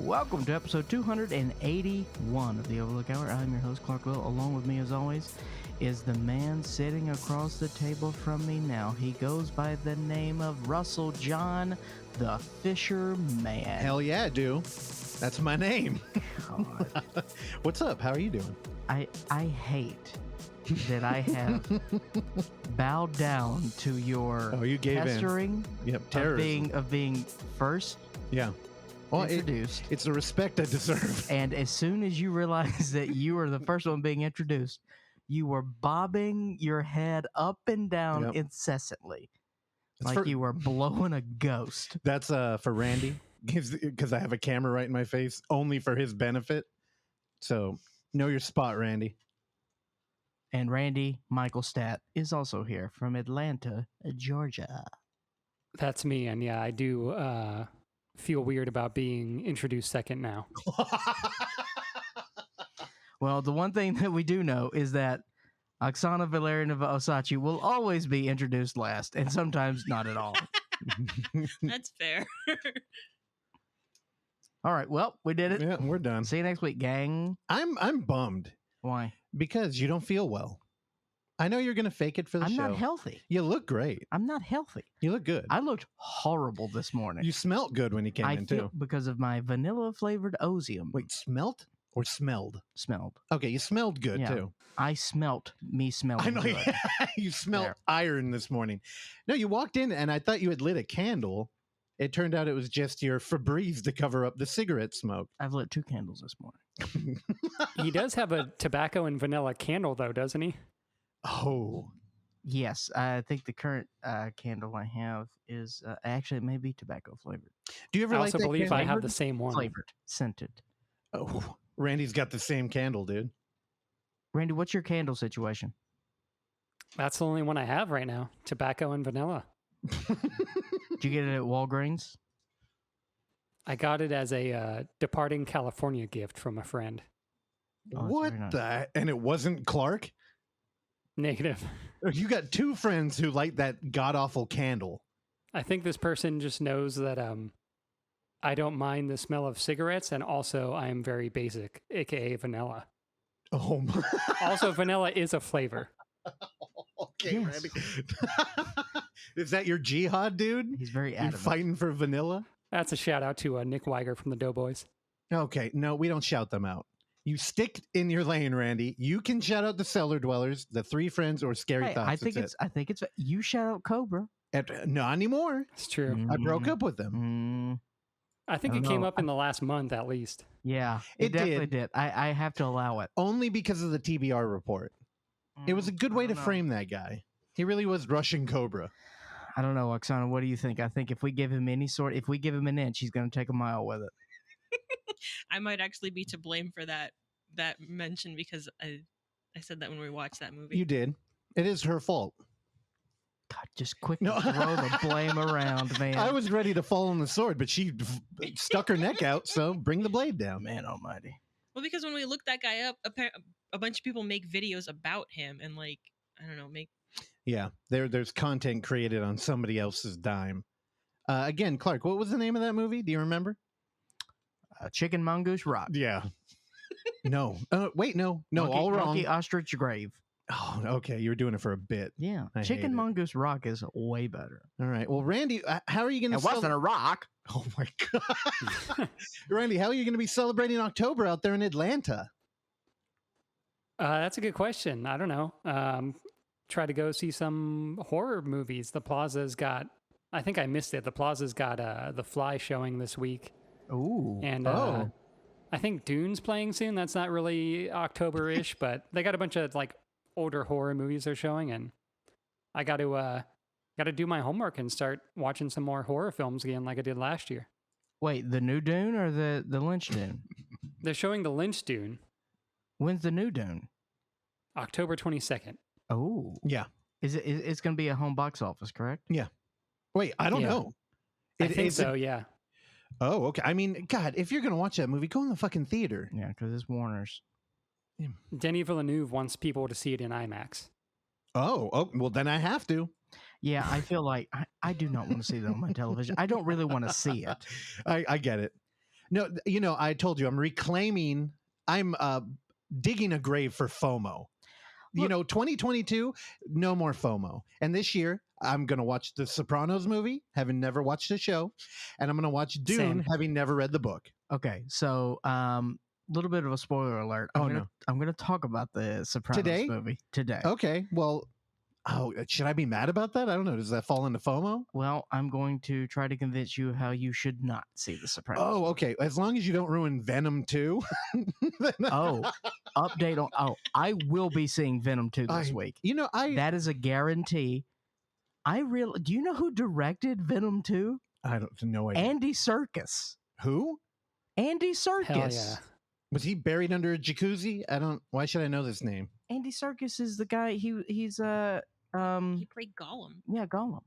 Welcome to episode 281 of the Overlook Hour. I'm your host, Clark Will. Along with me, as always, is the man sitting across the table from me now. He goes by the name of Russell John, the Fisherman. Hell yeah, I do. That's my name. God. What's up? How are you doing? I hate that I have bowed down to your you gave pestering in. Yep, terrorism. of being first Yeah. Well, introduced. It's the respect I deserve. And as soon as you realized that you were the first one being introduced, you were bobbing your head up and down incessantly. You were blowing a ghost. That's for Randy, because I have a camera right in my face, only for his benefit. So, know your spot, Randy. And Randy Michael Stat is also here from Atlanta, Georgia. That's me, and yeah, I do feel weird about being introduced second now. Well, the one thing that we do know is that Oksana Valerianova Osachi will always be introduced last, and sometimes not at all. That's fair. All right, well, we did it. Yeah, we're done. See you next week, gang. I'm bummed. Why? Because you don't feel well. I know you're going to fake it for the show. I'm not healthy. You look great. I'm not healthy. You look good. I looked horrible this morning. You smelt good when you came in, too. Because of my vanilla-flavored Ozium. Wait, smelt or smelled? Smelled. Okay, you smelled good, too. I smelt me smelling I know. good. You smelled iron this morning. No, you walked in, and I thought you had lit a candle. It turned out it was just your Febreze to cover up the cigarette smoke. I've lit 2 candles this morning. He does have a tobacco and vanilla candle, though, doesn't he? Oh. Yes, I think the current candle I have is actually it may be tobacco flavored. Do you ever I like also that believe candle? I have the same one. Flavored, scented. Oh, Randy's got the same candle, dude. Randy, what's your candle situation? That's the only one I have right now. Tobacco and vanilla. Did you get it at Walgreens? I got it as a departing California gift from a friend. Oh, what nice. the? And it wasn't Clark? Negative. You got 2 friends who light that god-awful candle. I think this person just knows that I don't mind the smell of cigarettes, and also I am very basic, aka vanilla. Oh my. Also, vanilla is a flavor. Okay, Yes. Randy. Is that your jihad, dude? He's very You adamant. fighting for vanilla? That's a shout out to Nick Weiger from the Doughboys. Okay, no, we don't shout them out. You stick in your lane, Randy. You can shout out the Cellar Dwellers, the 3 Friends, or Scary Hey, Thoughts. I think it's you shout out Cobra. Not anymore. It's true. I broke up with them. I think I it don't came know. up in the last month at least. Yeah, It definitely did. did. I have to allow it. Only because of the TBR report. It was a good way to frame that guy. He really was Russian Cobra. I don't know, Oksana. What do you think? I think if we give him if we give him an inch, he's going to take a mile with it. I might actually be to blame for that mention because I said that when we watched that movie. You did. It is her fault. God, just quickly No. throw the blame around, man. I was ready to fall on the sword, but she stuck her neck out, so bring the blade down. Man almighty. Well, because when we looked that guy up, a bunch of people make videos about him and I don't know, Yeah, there's content created on somebody else's dime. Again, Clark, what was the name of that movie? Do you remember? Chicken Mongoose Rock. Yeah. No. Wait, no, Monkey, all wrong. Monkey Ostrich Grave. Oh, okay. You were doing it for a bit. Yeah. I hate Chicken it. Mongoose Rock is way better. All right. Well, Randy, how are you going to? It wasn't a rock. Oh my God, Randy, how are you going to be celebrating October out there in Atlanta? That's a good question. I don't know. Try to go see some horror movies. The Plaza's got, I think I missed it. The Plaza's got The Fly showing this week. Ooh. And I think Dune's playing soon. That's not really October-ish, but they got a bunch of older horror movies they're showing, and I got to do my homework and start watching some more horror films again like I did last year. Wait, the new Dune or the Lynch Dune? They're showing the Lynch Dune When's the new Dune? October 22nd. Oh. Yeah. It's going to be a home box office, correct? Wait, I don't Yeah. know. I think so, yeah. Oh, okay. I mean, God, if you're going to watch that movie, go in the fucking theater. Yeah, because it's Warner's. Denis Villeneuve wants people to see it in IMAX. Oh, well, then I have to. Yeah, I feel like I do not want to see that on my television. I don't really want to see it. I get it. No, I told you I'm reclaiming. I'm digging a grave for FOMO. 2022, no more FOMO. And this year, I'm going to watch the Sopranos movie, having never watched the show, and I'm going to watch Dune, Same. having never read the book. Okay, so little bit of a spoiler alert. I'm gonna talk about the Sopranos movie today. Okay, well, should I be mad about that? I don't know. Does that fall into FOMO? Well, I'm going to try to convince you how you should not see the Sopranos. Oh, okay. As long as you don't ruin Venom 2. Update on. Oh, I will be seeing Venom 2 this week. That is a guarantee. Do you know who directed Venom 2? I don't know. Andy Serkis. Who? Andy Serkis. Hell yeah. Was he buried under a jacuzzi? Why should I know this name? Andy Serkis is the guy. He's He played Gollum. Yeah, Gollum.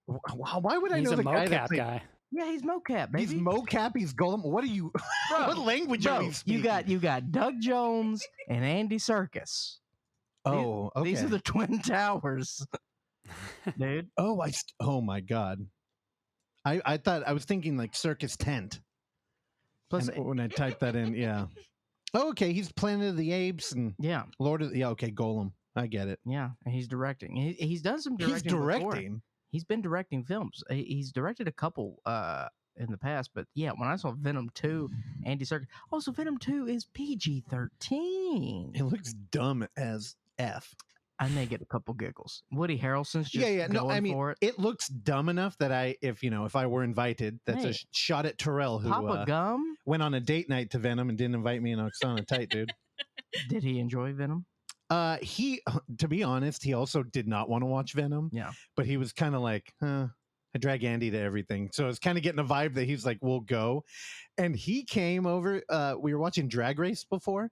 Why would I He's know a the guy? mocap guy. Yeah, he's mocap, baby. He's mocap. He's Gollum. What are you? What language are we speaking? You got Doug Jones and Andy Serkis. Oh, okay. These are the Twin Towers, dude. Oh my God. I thought I was thinking like circus tent. Plus, when I typed that in, yeah. Oh, okay. He's Planet of the Apes and Lord of okay, Gollum. I get it. Yeah, and he's directing. He's done some directing. He's directing. Before. He's been directing films. He's directed a couple in the past, but yeah, when I saw Venom 2, Andy Serkis. Also, Venom 2 is PG-13. It looks dumb as F. I may get a couple giggles. Woody Harrelson's just going for it. It looks dumb enough that if I were invited, that's a shot at Terrell, who Papa Gum went on a date night to Venom and didn't invite me, and I was on a tight dude. Did he enjoy Venom? He, to be honest, he also did not want to watch Venom. Yeah, but he was kind of like, I drag Andy to everything, so I was kind of getting a vibe that he's like, we'll go, and he came over. We were watching Drag Race before.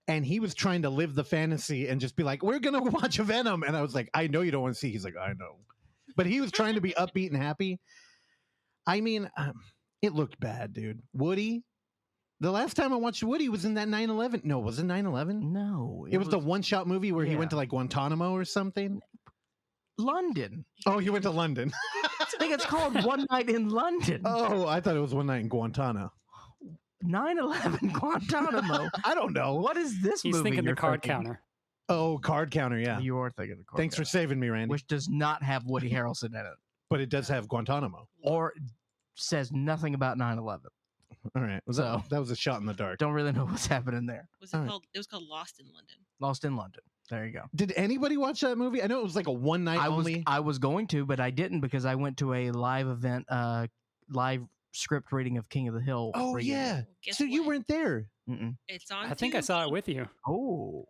And he was trying to live the fantasy and just be like, we're going to watch a Venom. And I was like, I know you don't want to see. He's like, I know. But he was trying to be upbeat and happy. I mean, it looked bad, dude. Woody. The last time I watched Woody was in that 9/11. No, was it 9/11? No. It was the one-shot movie where he went to like Guantanamo or something. London. Oh, he went to London. I think it's called One Night in London. Oh, I thought it was One Night in Guantanamo. 9/11 Guantanamo. I don't know. What is this He's movie? thinking the card counter. Oh, Card Counter, yeah. You are thinking the card Thanks counter. for saving me, Randy. Which does not have Woody Harrelson in it. But it does have Guantanamo. Or says nothing about 9/11. All right. That was a shot in the dark. Don't really know what's happening there. It was called Lost in London. Lost in London. There you go. Did anybody watch that movie? I know it was like a one night only. I was going to, but I didn't because I went to a live event, live script reading of King of the Hill. Oh, yeah. So you weren't there. Mm-mm. It's on. I think I saw it with you. Oh,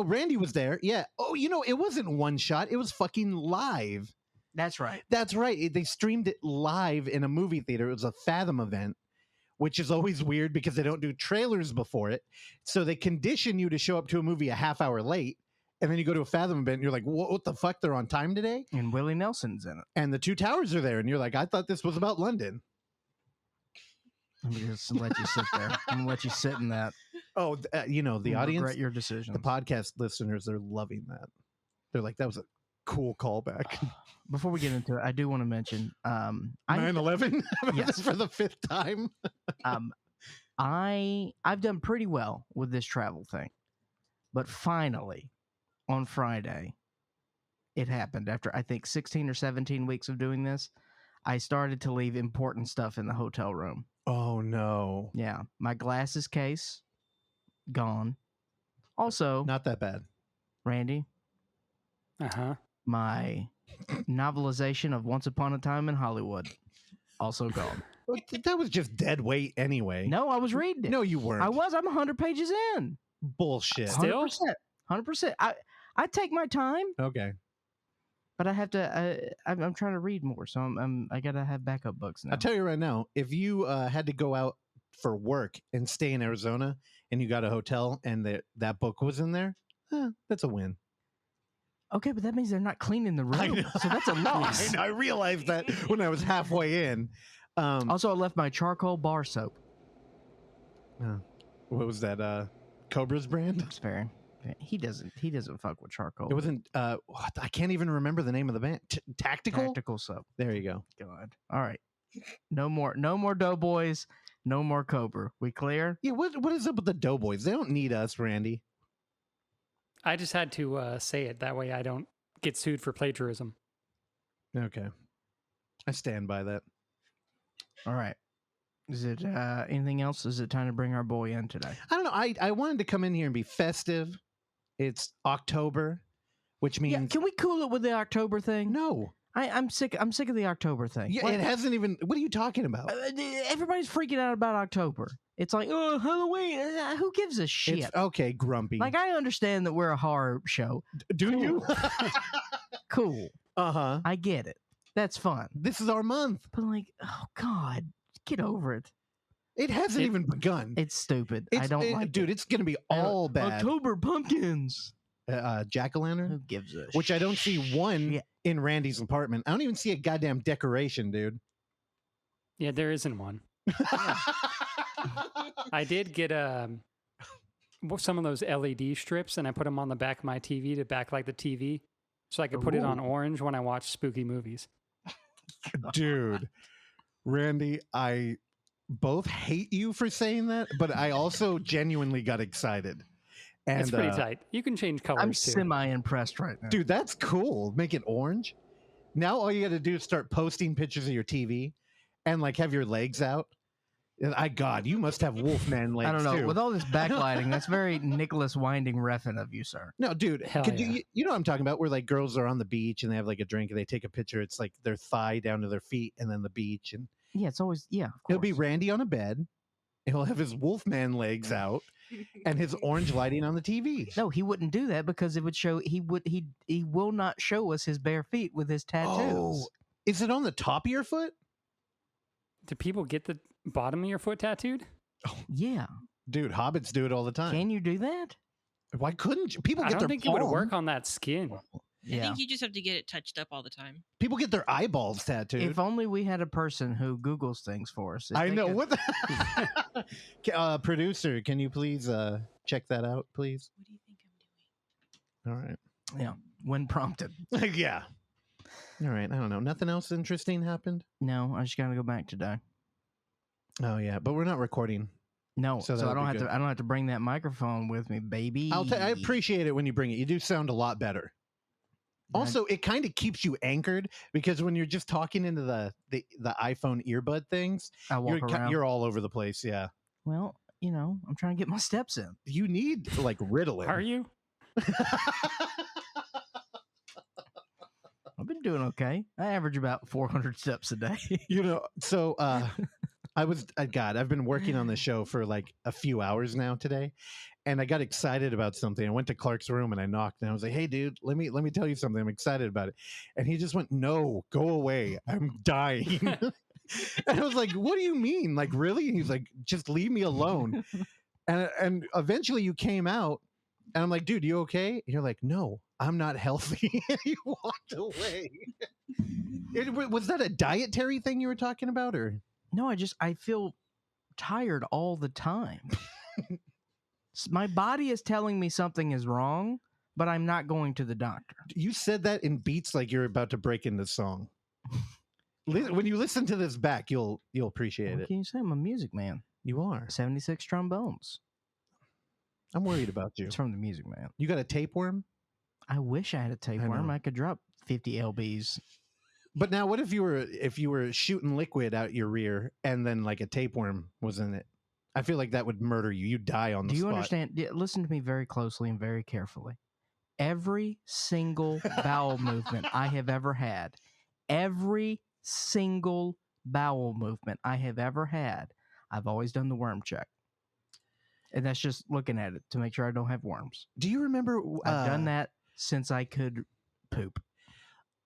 Randy was there. Yeah. Oh, it wasn't one shot. It was fucking live. that's right. That's right. They streamed it live in a movie theater. It was a Fathom event, which is always weird because they don't do trailers before it. So they condition you to show up to a movie a half hour late. And then you go to a Fathom event and you're like, what the fuck? They're on time today? And Willie Nelson's in it. And the Two Towers are there. And you're like, I thought this was about London. I'm just let you sit there. I'm gonna let you sit in that. Oh, the audience, regret your decision. the podcast listeners, they're loving that. They're like, that was a cool callback. Before we get into it, I do want to mention 9/11. Yes. For the fifth time. I've done pretty well with this travel thing, but finally, on Friday, it happened. After I think 16 or 17 weeks of doing this, I started to leave important stuff in the hotel room. Oh no! Yeah, my glasses case gone. Also, Not that bad. Randy, my novelization of Once Upon a Time in Hollywood also gone. That was just dead weight anyway. No, I was reading it. No, you weren't. I'm 100 pages in. Bullshit. Still? 100%. I take my time, Okay. but I have to. I'm trying to read more, so I gotta have backup books now. I'll tell you right now, if you had to go out for work and stay in Arizona and you got a hotel and that book was in there, that's a win. Okay, but that means they're not cleaning the I room, know. so that's a loss. I realized that when I was halfway in. Also, I left my charcoal bar soap. What was that? Cobra's brand? It's fair. He doesn't fuck with charcoal. It wasn't. I can't even remember the name of the band. Tactical. Tactical soap. There you go. God. All right. No more Doughboys. No more Cobra. We clear? Yeah, what is up with the Doughboys? They don't need us, Randy. I just had to say it. That way I don't get sued for plagiarism. Okay. I stand by that. All right. Is it anything else? Is it time to bring our boy in today? I don't know. I wanted to come in here and be festive. It's October, which means... Yeah, can we cool it with the October thing? No. I'm sick of the October thing. Yeah, it hasn't even... What are you talking about? Everybody's freaking out about October. It's like, oh, Halloween. Who gives a shit? It's, okay, grumpy. Like, I understand that we're a horror show. Do you? Cool. Uh-huh. I get it. That's fun. This is our month. But like, oh God, get over it. It hasn't even begun. It's stupid. I don't like dude, it. it's going to be all bad. October pumpkins. Jack-o'-lantern? Who gives a Which I don't see one shit. in Randy's apartment. I don't even see a goddamn decoration, dude. Yeah, there isn't one. I did get some of those LED strips, and I put them on the back of my TV to backlight the TV, so I could put it on orange when I watch spooky movies. Dude, Randy, I both hate you for saying that, but I also genuinely got excited. And It's pretty tight. You can change colors I'm too. semi-impressed right now. Dude, that's cool. Make it orange. Now all you got to do is start posting pictures of your TV and like have your legs out. God, you must have Wolfman legs. I don't know. too. With all this backlighting, that's very Nicholas Winding Refn of you, sir. No, dude, Hell could yeah. you know what I'm talking about? Where like girls are on the beach and they have like a drink and they take a picture. It's like their thigh down to their feet and then the beach. And Yeah, it's always, of it'll be course. Randy on a bed. He'll have his Wolfman legs out and his orange lighting on the TV. No, he wouldn't do that because it would show he will not show us his bare feet with his tattoos. Oh, is it on the top of your foot? Do people get the bottom of your foot tattooed? Yeah. Dude, hobbits do it all the time. Can you do that? Why couldn't you? People I get don't their think palm. it would work on that skin. I Yeah. think you just have to get it touched up all the time. People get their eyeballs tattooed. If only we had a person who Googles things for us. If I they know. could- What the producer, can you please check that out, please? What do you think I'm doing? All right. Yeah. When prompted. Yeah. All right. I don't know. Nothing else interesting happened? No, I just gotta go back today. Oh yeah, but we're not recording. No, So so, that I would don't be have good. to. I don't have to bring that microphone with me, baby. I appreciate it when you bring it. You do sound a lot better. Also, it kind of keeps you anchored because when you're just talking into the iPhone earbud things, I walk around. you're all over the place. Yeah. Well, I'm trying to get my steps in. You need like Ritalin. Are you? I've been doing okay. I average about 400 steps a day. So I've been working on this show for like a few hours now today, and I got excited about something. I went to Clark's room and I knocked, and I was like, "Hey, dude, let me tell you something. I'm excited about it." And he just went, "No, go away. I'm dying." And I was like, "What do you mean? Like, really?" And he's like, "Just leave me alone." And eventually you came out, and I'm like, "Dude, you okay?" And you're like, "No, I'm not healthy." And you walked away. Was that a dietary thing you were talking about, or? No, I feel tired all the time. My body is telling me something is wrong, but I'm not going to the doctor. You said that in beats like you're about to break into song. When you listen to this back, you'll appreciate What it. can you say? I'm a music man. You are. 76 trombones. I'm worried about you. It's from the Music Man. You got a tapeworm? I wish I had a tapeworm. know. I could drop 50 lbs. But now, what if you were shooting liquid out your rear and then like a tapeworm was in it? I feel like that would murder you. You'd die on the Do you spot. understand? Listen to me very closely and very carefully. Every single bowel movement I have ever had, every single bowel movement I have ever had, I've always done the worm check. And that's just looking at it to make sure I don't have worms. Do you remember? I've done that since I could poop.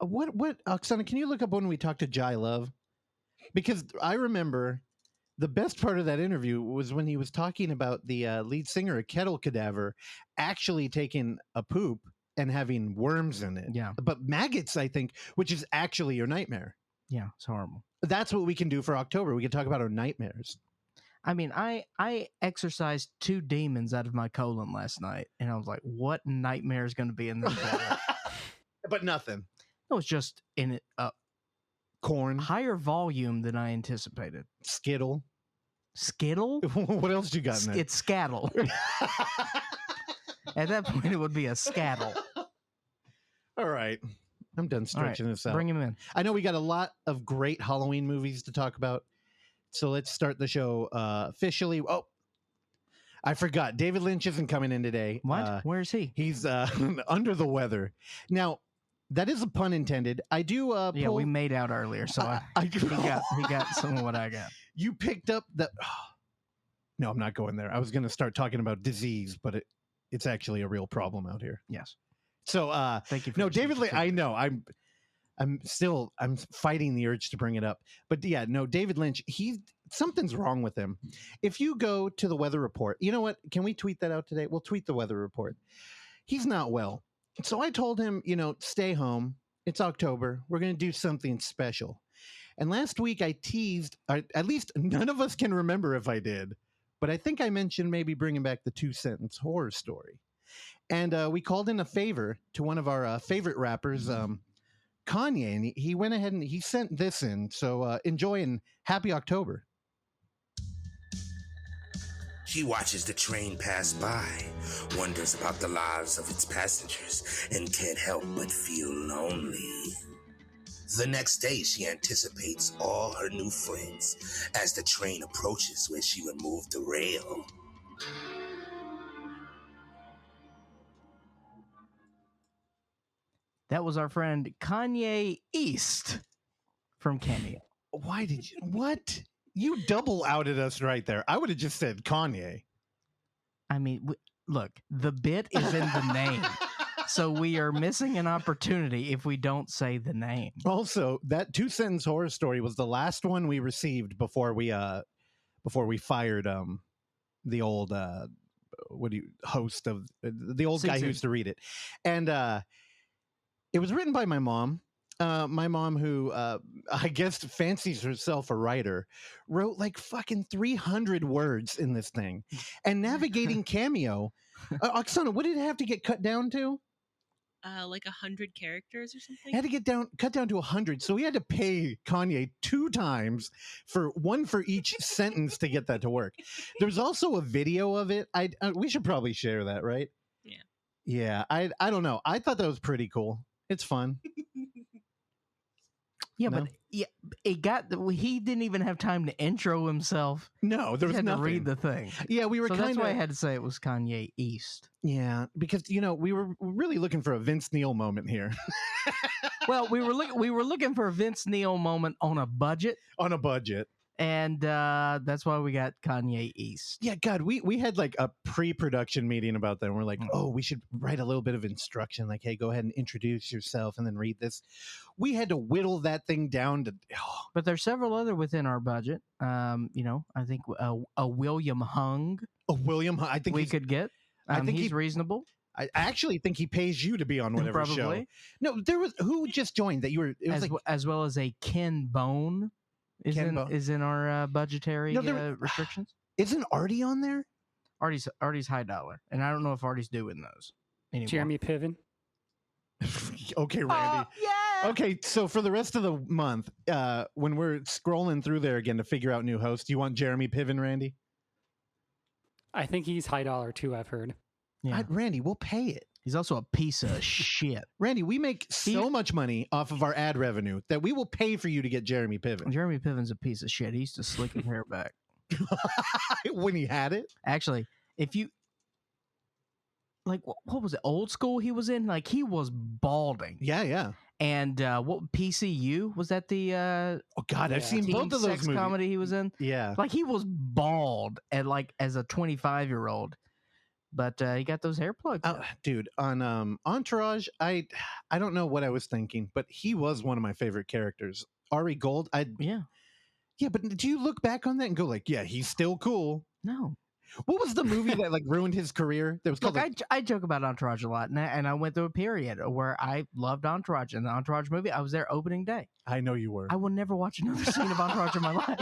What, Oksana, can you look up when we talked to Jai Love? Because I remember the best part of that interview was when he was talking about the lead singer of Kettle Cadaver actually taking a poop and having worms in it. Yeah. But maggots, I think, which is actually your nightmare. Yeah, it's horrible. That's what we can do for October. We can talk about our nightmares. I mean, I exorcised 2 demons out of my colon last night, and I was like, what nightmare is going to be in this bottle? But nothing. It was just in a Corn, higher volume than I anticipated. Skittle. Skittle? What else you got in there? It's scattle. At that point, it would be a scattle. All right. I'm done stretching this out. Bring him in. I know we got a lot of great Halloween movies to talk about. So let's start the show officially. Oh, I forgot. David Lynch isn't coming in today. What? Where is he? He's under the weather. Now, that is a pun intended. I do. Yeah, we made out earlier, so he got some of what I got. You picked up the. No, I'm not going there. I was going to start talking about disease, but it's actually a real problem out here. Yes. So, thank you. No, David Lynch. I know. I'm fighting the urge to bring it up, but yeah, no, David Lynch. Something's wrong with him. If you go to the weather report, you know what? Can we tweet that out today? We'll tweet the weather report. He's not well. So I told him, stay home. It's October. We're going to do something special. And last week I teased, at least none of us can remember if I did, but I think I mentioned maybe bringing back the 2-sentence horror story. And we called in a favor to one of our favorite rappers, Kanye, and he went ahead and he sent this in. So enjoy and happy October. She watches the train pass by, wonders about the lives of its passengers, and can't help but feel lonely. The next day, she anticipates all her new friends as the train approaches where she removed the rail. That was our friend Kanye East from Cameo. Why did you? What? You double outed us right there. I would have just said Kanye. I mean, look, the bit is in the name. So we are missing an opportunity if we don't say the name. Also, that 2-sentence horror story was the last one we received before we fired the old host of the old guy who used to read it. And it was written by my mom. My mom, who I guess fancies herself a writer, wrote like fucking 300 words in this thing. And navigating Cameo, Oksana, what did it have to get cut down to? Like 100 characters or something. It had to get cut down to 100. So we had to pay Kanye 2 times for each sentence to get that to work. There's also a video of it. We should probably share that, right? Yeah. Yeah. I don't know. I thought that was pretty cool. It's fun. Yeah, No? but he didn't even have time to intro himself. No, there was He had nothing. to read the thing. Yeah, we were So kind that's of. why I had to say it was Kanye East. Yeah, because we were really looking for a Vince Neil moment here. Well, we were looking for a Vince Neil moment on a budget, On a budget. and that's why we got Kanye East. Yeah, God, we had like a pre-production meeting about that. And we're like, oh, we should write a little bit of instruction. Like, hey, go ahead and introduce yourself and then read this. We had to whittle that thing down to. Oh. But there's several other within our budget. I think a William Hung. William, I think we could get. I think he's reasonable. I actually think he pays you to be on whatever show. Probably. No, there was who just joined that you were. It was as well as a Ken Bone. Is in our budgetary restrictions. Isn't Artie on there? Artie's high dollar, and I don't know if Artie's doing those anymore. Jeremy Piven. Okay, Randy. Yeah. Okay, so for the rest of the month, when we're scrolling through there again to figure out new hosts, you want Jeremy Piven, Randy? I think he's high dollar too, I've heard. Yeah. Randy, we'll pay it. He's also a piece of shit. Randy, we make so much money off of our ad revenue that we will pay for you to get Jeremy Piven. Jeremy Piven's a piece of shit. He used to slick his hair back. When he had it? Actually, if you... Like, what was it? Old School he was in? Like, he was balding. Yeah. And what PCU? Was that the... oh, God, I've seen both of those sex movies. comedy he was in? Yeah. Like, he was bald as a 25-year-old. But he got those hair plugs. Dude, on Entourage, I don't know what I was thinking, but he was one of my favorite characters. Ari Gold, yeah, but do you look back on that and go like, yeah, he's still cool? No. What was the movie that like ruined his career? That was called. Look, I joke about Entourage a lot, and I went through a period where I loved Entourage. And the Entourage movie, I was there opening day. I know you were. I will never watch another scene of Entourage in my life.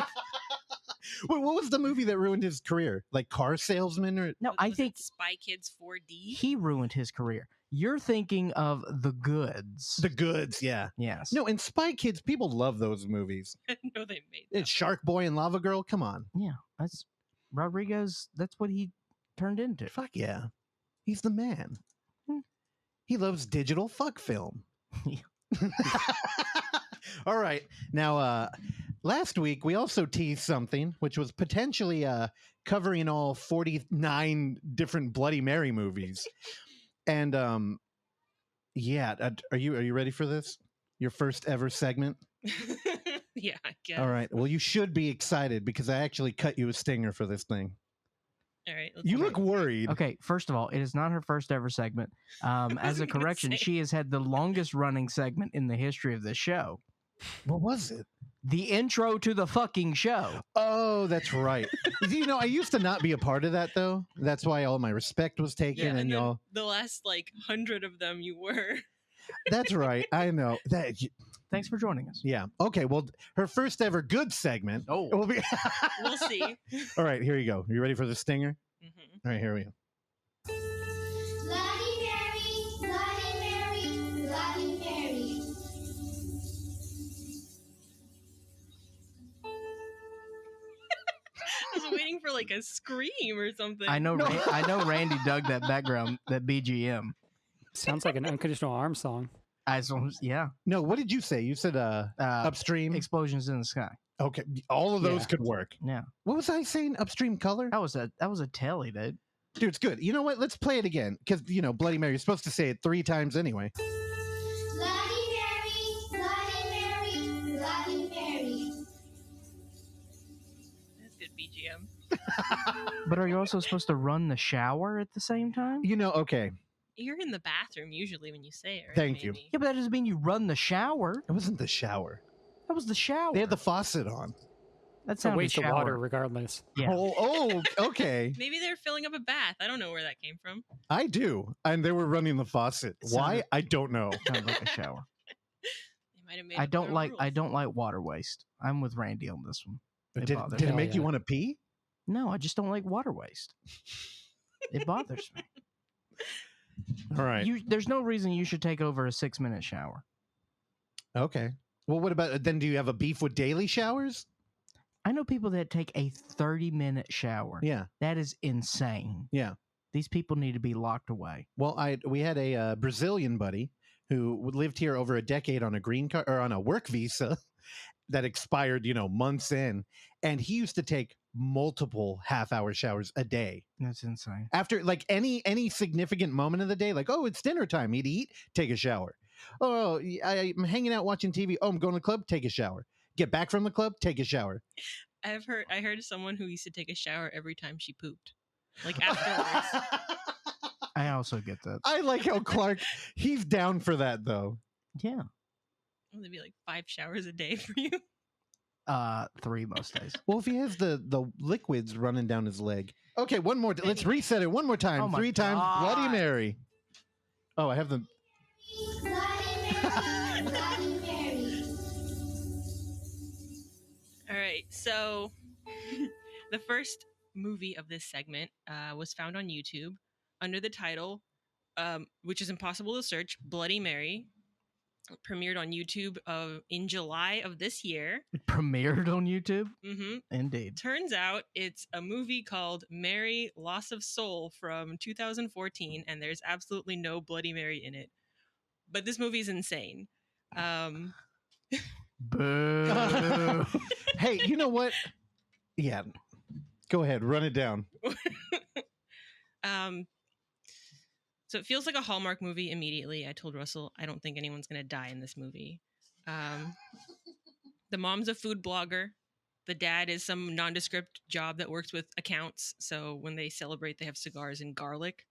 Wait, what was the movie that ruined his career? Like Car Salesman or no? I think Spy Kids 4D. He ruined his career. You're thinking of The Goods. The Goods, yeah. Yes. No, and Spy Kids, people love those movies. No, they made It's Shark Boy and Lava Girl. Come on. Yeah. That's Rodriguez. That's what he turned into. Fuck yeah. He's the man. He loves digital fuck film. All right. Now, last week, we also teased something, which was potentially covering all 49 different Bloody Mary movies. And, yeah, are you ready for this? Your first ever segment? Yeah, I guess. All right. Well, you should be excited because I actually cut you a stinger for this thing. All right. You look worried. Okay, first of all, it is not her first ever segment. As a correction, she has had the longest running segment in the history of the show. What was it? The intro to the fucking show. Oh, that's right. You know, I used to not be a part of that, though. That's why all my respect was taken. Yeah, and y'all. The last, 100 of them you were. That's right. I know. Thanks for joining us. Yeah. Okay. Well, her first ever good segment. Oh. Will be We'll see. All right. Here you go. You ready for the stinger? Mm-hmm. All right. Here we go. Bloody Mary, Bloody Mary, Bloody Mary. I was waiting for a scream or something. I know. No. I know. Randy dug that background, that BGM. Sounds like an Unconditional Arms song. Yeah. No. What did you say? You said upstream. Explosions in the sky. Okay. All of those Yeah. could work. Yeah. What was I saying? Upstream color? That was a telly, dude. Dude, it's good. You know what? Let's play it again because Bloody Mary. You're supposed to say it 3 times anyway. Bloody Mary, Bloody Mary, Bloody Mary. That's good BGM. But are you also supposed to run the shower at the same time? Okay. You're in the bathroom usually when you say it, right? Thank you. Maybe? Yeah, but that doesn't mean you run the shower. It wasn't the shower. That was the shower. They had the faucet on. That's It's a waste of water, regardless. Yeah. Oh, okay. Maybe they're filling up a bath. I don't know where that came from. I do. And they were running the faucet. Why? Sounded- I don't know. Sounds like a shower. They might have made I up don't their like rules. water waste. I'm with Randy on this one. It Did bothers it me. make you yeah. want to pee? No, I just don't like water waste. It bothers me. All right. There's no reason you should take over a 6-minute shower. Okay. Well, what about then? Do you have a beef with daily showers? I know people that take a 30-minute shower. Yeah. That is insane. Yeah. These people need to be locked away. Well, we had a Brazilian buddy who lived here over a decade on a green card or on a work visa that expired, months in, and he used to take multiple half-hour showers a day. That's insane. After any significant moment of the day, it's dinner time, he'd eat, take a shower. Oh, I'm hanging out watching TV. Oh, I'm going to the club, take a shower. Get back from the club, take a shower. I heard someone who used to take a shower every time she pooped. Afterwards. I also get that. I like how Clark, he's down for that though. Yeah. There'd be 5 showers a day for you. 3 most days. Well, if he has the liquids running down his leg. Okay, one more. Let's reset it one more time. Oh my 3 times. God. Bloody Mary. Oh, I have the. Bloody Mary, Bloody Mary. All right. So the first movie of this segment was found on YouTube under the title, which is impossible to search, Bloody Mary. Premiered on YouTube in July of this year. It premiered on YouTube? Mm-hmm. Indeed. Turns out it's a movie called Mary, Loss of Soul from 2014, and there's absolutely no Bloody Mary in it. But this movie is insane. Boo. Hey, you know what? Yeah. Go ahead. Run it down. So it feels like a Hallmark movie immediately. I told Russell, I don't think anyone's going to die in this movie. The mom's a food blogger. The dad is some nondescript job that works with accounts. So when they celebrate, they have cigars and garlic.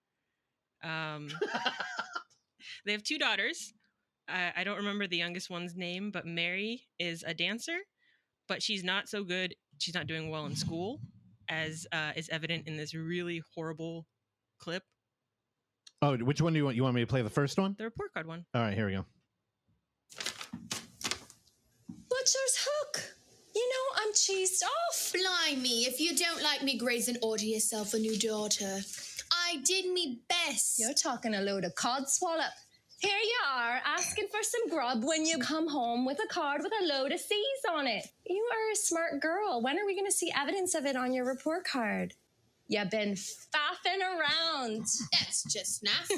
They have 2 daughters. I don't remember the youngest one's name, but Mary is a dancer, but she's not so good. She's not doing well in school, as is evident in this really horrible clip. Oh, which one do you want? You want me to play the first one? The report card one. All right, here we go. Butcher's hook. You know, I'm cheesed off. Blimey, if you don't like me graze and order yourself a new daughter. I did me best. You're talking a load of cod swallop. Here you are, asking for some grub when you come home with a card with a load of C's on it. You are a smart girl. When are we going to see evidence of it on your report card? You've been faffing around. That's just naff.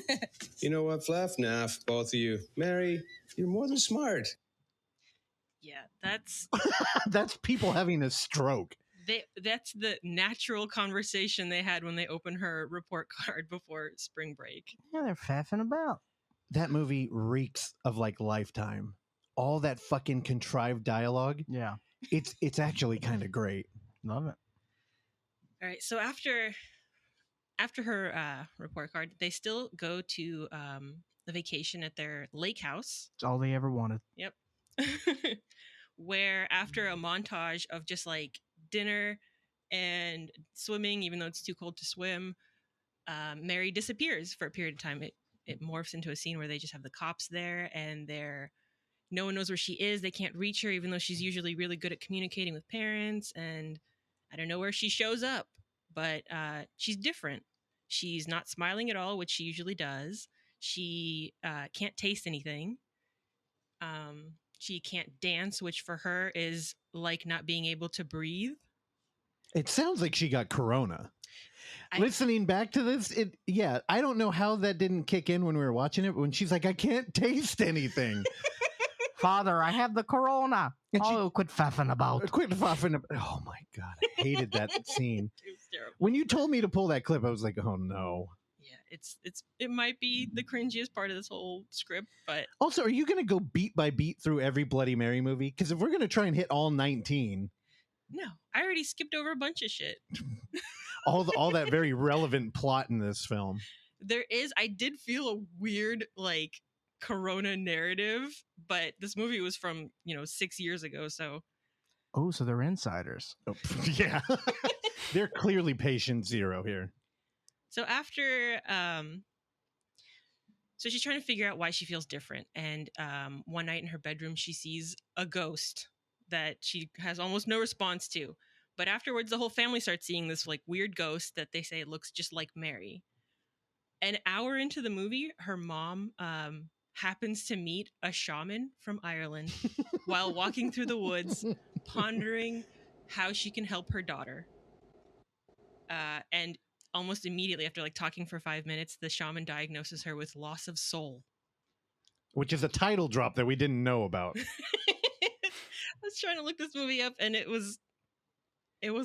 You know what, Flaff? Naff, both of you. Mary, you're more than smart. Yeah, that's That's people having a stroke. that's the natural conversation they had when they opened her report card before spring break. Yeah, they're faffing about. That movie reeks of like Lifetime. All that fucking contrived dialogue. Yeah, It's actually kind of great. love it. All right, so after her report card, they still go to the vacation at their lake house. It's all they ever wanted. Yep. Where after a montage of just like dinner and swimming, even though it's too cold to swim, Mary disappears for a period of time. It morphs into a scene where they just have the cops there and no one knows where she is. They can't reach her, even though she's usually really good at communicating with parents. And I don't know where she shows up, but she's different. She's not smiling at all, which she usually does. She can't taste anything. She can't dance, which for her is like not being able to breathe. It sounds like she got corona. Listening back to this, I don't know how that didn't kick in when we were watching it, but when she's like, I can't taste anything. Father, I have the corona. And she- Oh, quit faffing about. Quit faffing. Oh my God, I hated that scene. It was terrible. When you told me to pull that clip, I was like, oh no. Yeah, it might be the cringiest part of this whole script, but Also, are you going to go beat by beat through every Bloody Mary movie? Because if we're going to try and hit all 19, no, I already skipped over a bunch of shit. all that very relevant plot in this film. I did feel a weird like corona narrative, but this movie was from 6 years ago, so Oh, so they're insiders. Oh, yeah. They're clearly patient zero here. so after so she's trying to figure out why she feels different, and one night in her bedroom she sees a ghost that she has almost no response to, but afterwards the whole family starts seeing this like weird ghost that they say looks just like Mary. An hour into the movie, her mom happens to meet a shaman from Ireland while walking through the woods, pondering how she can help her daughter. And almost immediately after like talking for 5 minutes, the shaman diagnoses her with loss of soul. Which is a title drop that we didn't know about. I was trying to look this movie up and it was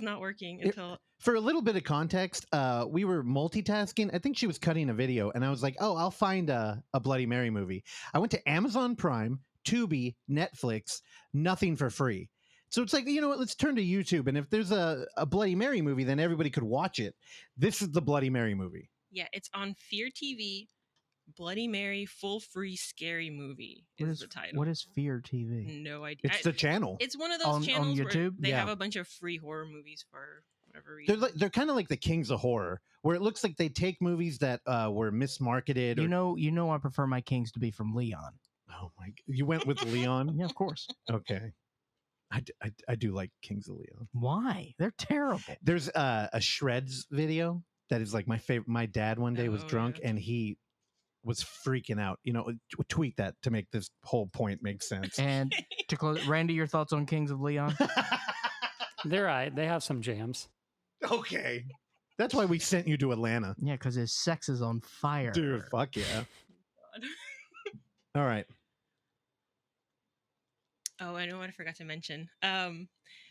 not working until... For a little bit of context, we were multitasking. I think she was cutting a video, and I was like, oh, I'll find a Bloody Mary movie. I went to Amazon Prime, Tubi, Netflix, nothing for free. So it's like, you know what, let's turn to YouTube, and if there's a Bloody Mary movie, then everybody could watch it. This is the Bloody Mary movie. Yeah, it's on Fear TV. Bloody Mary full free scary movie is the title. What is Fear TV? No idea. It's the channel. It's one of those On channels where YouTube? they Yeah. have a bunch of free horror movies for whatever reason. They're kind of like the kings of horror, where it looks like they take movies that were mismarketed. You know, I prefer my kings to be from Leon. Oh my! You went with Leon? Yeah, of course. Okay. I do like Kings of Leon. Why? They're terrible. There's a Shreds video that is like my favorite. My dad one day was Oh, drunk yeah. and he was freaking out. You know, tweet that to make this whole point make sense. And to close, Randy, your thoughts on Kings of Leon? They're right. They have some jams. Okay. That's why we sent you to Atlanta. Yeah, because his sex is on fire. Dude, fuck yeah. All right. Oh, I know what I forgot to mention.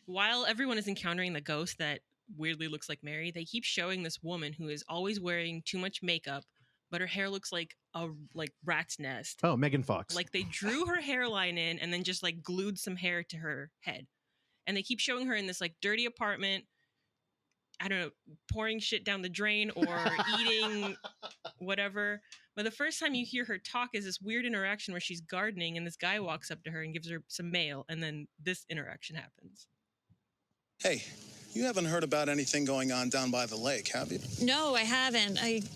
While everyone is encountering the ghost that weirdly looks like Mary, they keep showing this woman who is always wearing too much makeup, but her hair looks like a rat's nest. Oh, Megan Fox. Like they drew her hairline in and then just like glued some hair to her head. And they keep showing her in this like dirty apartment, I don't know, pouring shit down the drain or eating whatever. But the first time you hear her talk is this weird interaction where she's gardening and this guy walks up to her and gives her some mail. And then this interaction happens. Hey, you haven't heard about anything going on down by the lake, have you? No, I haven't. I've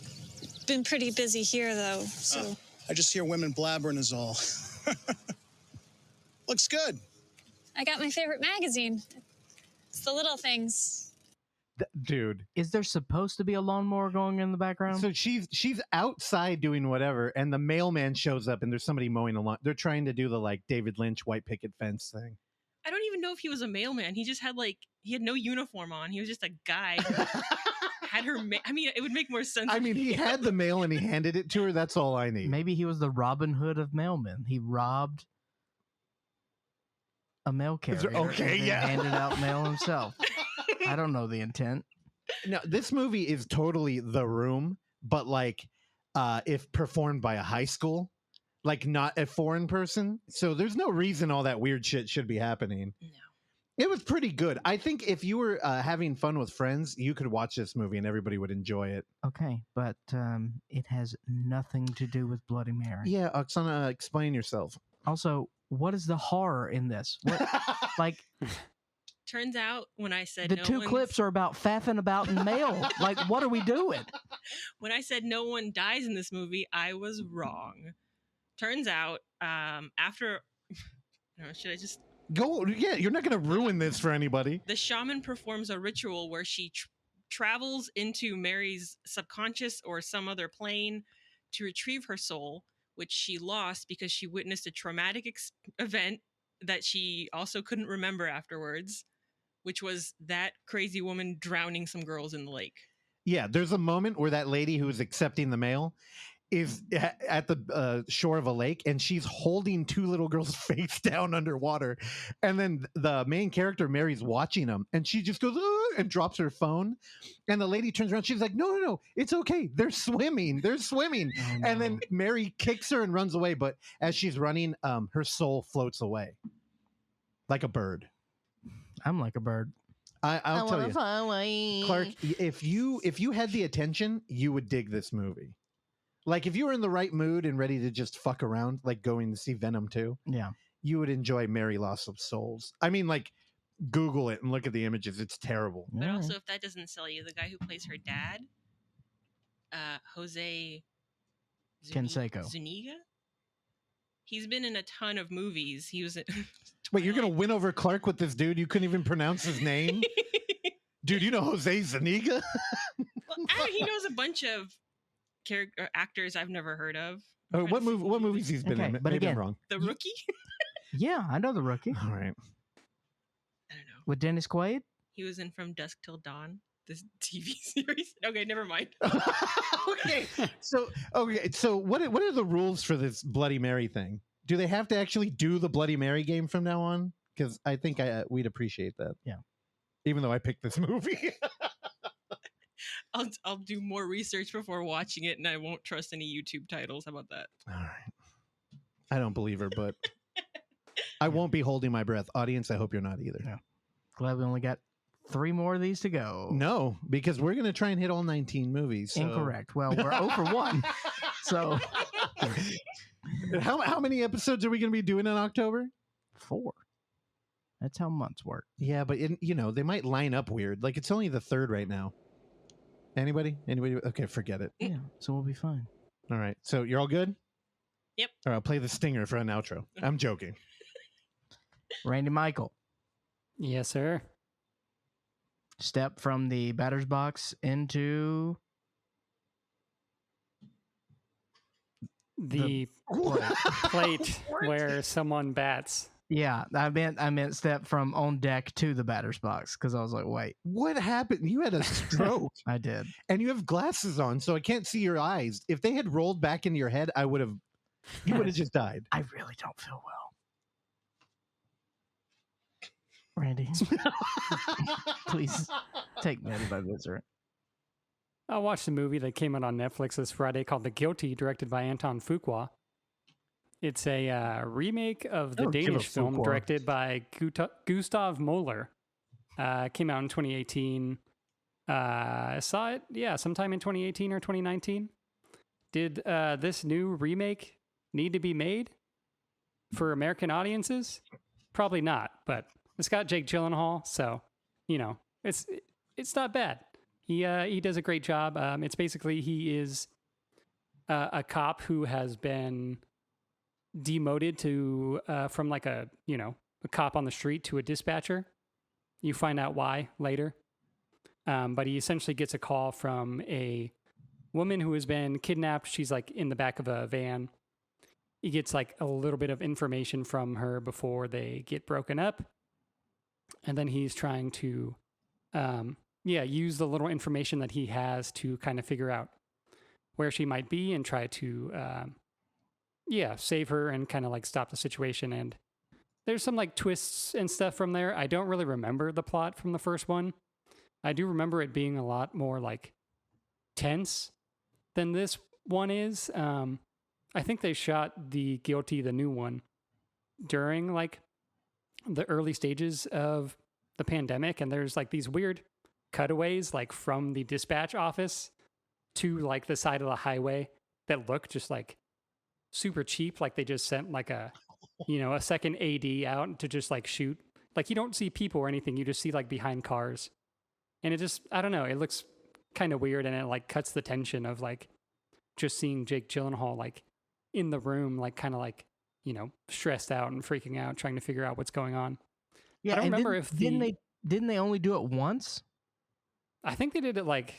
been pretty busy here, though, so... I just hear women blabbering is all. Looks good. I got my favorite magazine. It's The Little Things. Dude. Is there supposed to be a lawnmower going in the background? So she's outside doing whatever, and the mailman shows up, and there's somebody mowing the lawn. They're trying to do the like David Lynch white picket fence thing. I don't even know if he was a mailman. He just had he had no uniform on. He was just a guy who had her. I mean, it would make more sense. I mean, he had the mail and he handed it to her. That's all I need. Maybe he was the Robin Hood of mailmen. He robbed a mail carrier. Okay, and then yeah. handed out mail himself. I don't know the intent. No, this movie is totally The Room, but if performed by a high school, like not a foreign person. So there's no reason all that weird shit should be happening. No. It was pretty good. I think if you were having fun with friends, you could watch this movie and everybody would enjoy it. Okay, but it has nothing to do with Bloody Mary. Yeah, Oksana, explain yourself. Also, what is the horror in this? What, Turns out when I said the two clips are about faffing about in mail. What are we doing? When I said no one dies in this movie, I was wrong. Turns out, after, should I just go? Yeah, you're not going to ruin this for anybody. The shaman performs a ritual where she travels into Mary's subconscious or some other plane to retrieve her soul, which she lost because she witnessed a traumatic event that she also couldn't remember afterwards, which was that crazy woman drowning some girls in the lake. Yeah, there's a moment where that lady who is accepting the mail is at the shore of a lake, and she's holding two little girls face down underwater. And then the main character, Mary's watching them, and she just goes, and drops her phone. And the lady turns around. She's like, no, it's okay. They're swimming. Oh, no. And then Mary kicks her and runs away. But as she's running, her soul floats away like a bird. I'm like a bird. I'll tell you, fly away. Clark, if you had the attention, you would dig this movie. Like if you were in the right mood and ready to just fuck around, like going to see Venom 2, yeah, you would enjoy Mary Lost of Souls. I mean, Google it and look at the images. It's terrible. But also, if that doesn't sell you, the guy who plays her dad, Jose Canseco Zuniga, he's been in a ton of movies. He was in Wait, you're gonna win over Clark with this dude? You couldn't even pronounce his name, dude. You know Jose Zuniga? Well, he knows a bunch of actors I've never heard of. Oh, what movies he's been in? But Maybe again, I'm wrong. The Rookie? Yeah, I know The Rookie. All right. I don't know. With Dennis Quaid? He was in From Dusk Till Dawn, this TV series. Okay, never mind. Okay. So what are the rules for this Bloody Mary thing? Do they have to actually do the Bloody Mary game from now on? Because I think we'd appreciate that. Yeah. Even though I picked this movie. I'll do more research before watching it, and I won't trust any YouTube titles. How about that? All right. I don't believe her, but I won't be holding my breath. Audience, I hope you're not either. Yeah. Glad we only got 3 more of these to go. No, because we're going to try and hit all 19 movies. So. Incorrect. Well, we're 0 for 1. So how many episodes are we going to be doing in October? 4. That's how months work. Yeah, but they might line up weird. Like it's only the 3rd right now. Anybody? Okay, forget it. Yeah, so we'll be fine. All right. So you're all good? Yep. All right, I'll play the stinger for an outro. I'm joking. Randy Michael. Yes, sir. Step from the batter's box into the plate where someone bats. Yeah, I meant step from on deck to the batter's box because I was like, wait, what happened? You had a stroke. I did, and you have glasses on, so I can't see your eyes. If they had rolled back into your head, you would have just died. I really don't feel well, Randy. Please take me by visitor. I watched a movie that came out on Netflix this Friday called The Guilty, directed by Anton Fuqua. It's a remake of the Danish film directed by Gustav Moller. Came out in 2018. I saw it, sometime in 2018 or 2019. Did this new remake need to be made for American audiences? Probably not, but it's got Jake Gyllenhaal, so it's not bad. He does a great job. It's basically he is a cop who has been demoted to from like a cop on the street to a dispatcher. You find out why later. But he essentially gets a call from a woman who has been kidnapped. She's like in the back of a van. He gets like a little bit of information from her before they get broken up. And then he's trying to, use the little information that he has to kind of figure out where she might be and try to, save her and kind of like stop the situation. And there's some like twists and stuff from there. I don't really remember the plot from the first one. I do remember it being a lot more like tense than this one is. I think they shot the new one, during like the early stages of the pandemic. And there's like these weird cutaways like from the dispatch office to like the side of the highway that look just like super cheap. Like they just sent like a second AD out to just like shoot. Like you don't see people or anything. You just see like behind cars. And it just, I don't know, it looks kind of weird. And it like cuts the tension of like just seeing Jake Gyllenhaal like in the room, like kind of like, stressed out and freaking out, trying to figure out what's going on. Yeah, I don't remember if didn't they only do it once? I think they did it like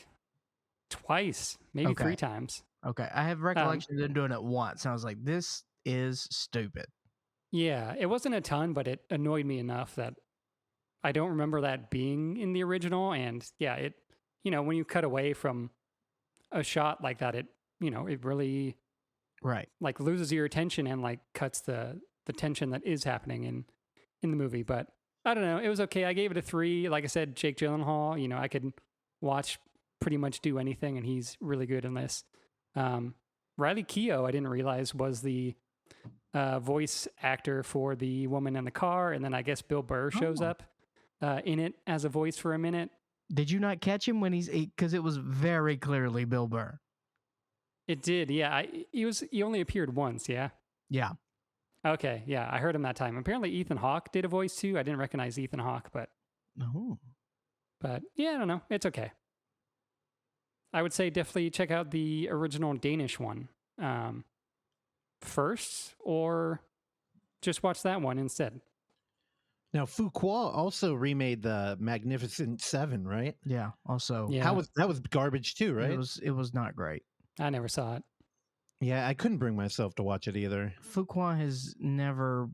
twice, maybe 3 times. Okay, I have recollection of them doing it once, and I was like, "This is stupid." Yeah, it wasn't a ton, but it annoyed me enough that I don't remember that being in the original. And yeah, it, when you cut away from a shot like that, it, it really right like loses your attention and like cuts the tension that is happening in the movie. But I don't know, it was okay. I gave it a 3. Like I said, Jake Gyllenhaal, I could watch pretty much do anything, and he's really good in this. Riley Keough, I didn't realize, was the voice actor for the woman in the car, and then I guess Bill Burr shows up in it as a voice for a minute. Did you not catch him when because it was very clearly Bill Burr? It did, yeah. He only appeared once, yeah? Yeah. Okay, yeah, I heard him that time. Apparently Ethan Hawke did a voice too. I didn't recognize Ethan Hawke, but... Oh. But, yeah, I don't know. It's okay. I would say definitely check out the original Danish one first, or just watch that one instead. Now, Fuqua also remade the Magnificent Seven, right? Yeah, also. Yeah. That was garbage too, right? It was not great. I never saw it. Yeah, I couldn't bring myself to watch it either. Fuqua has never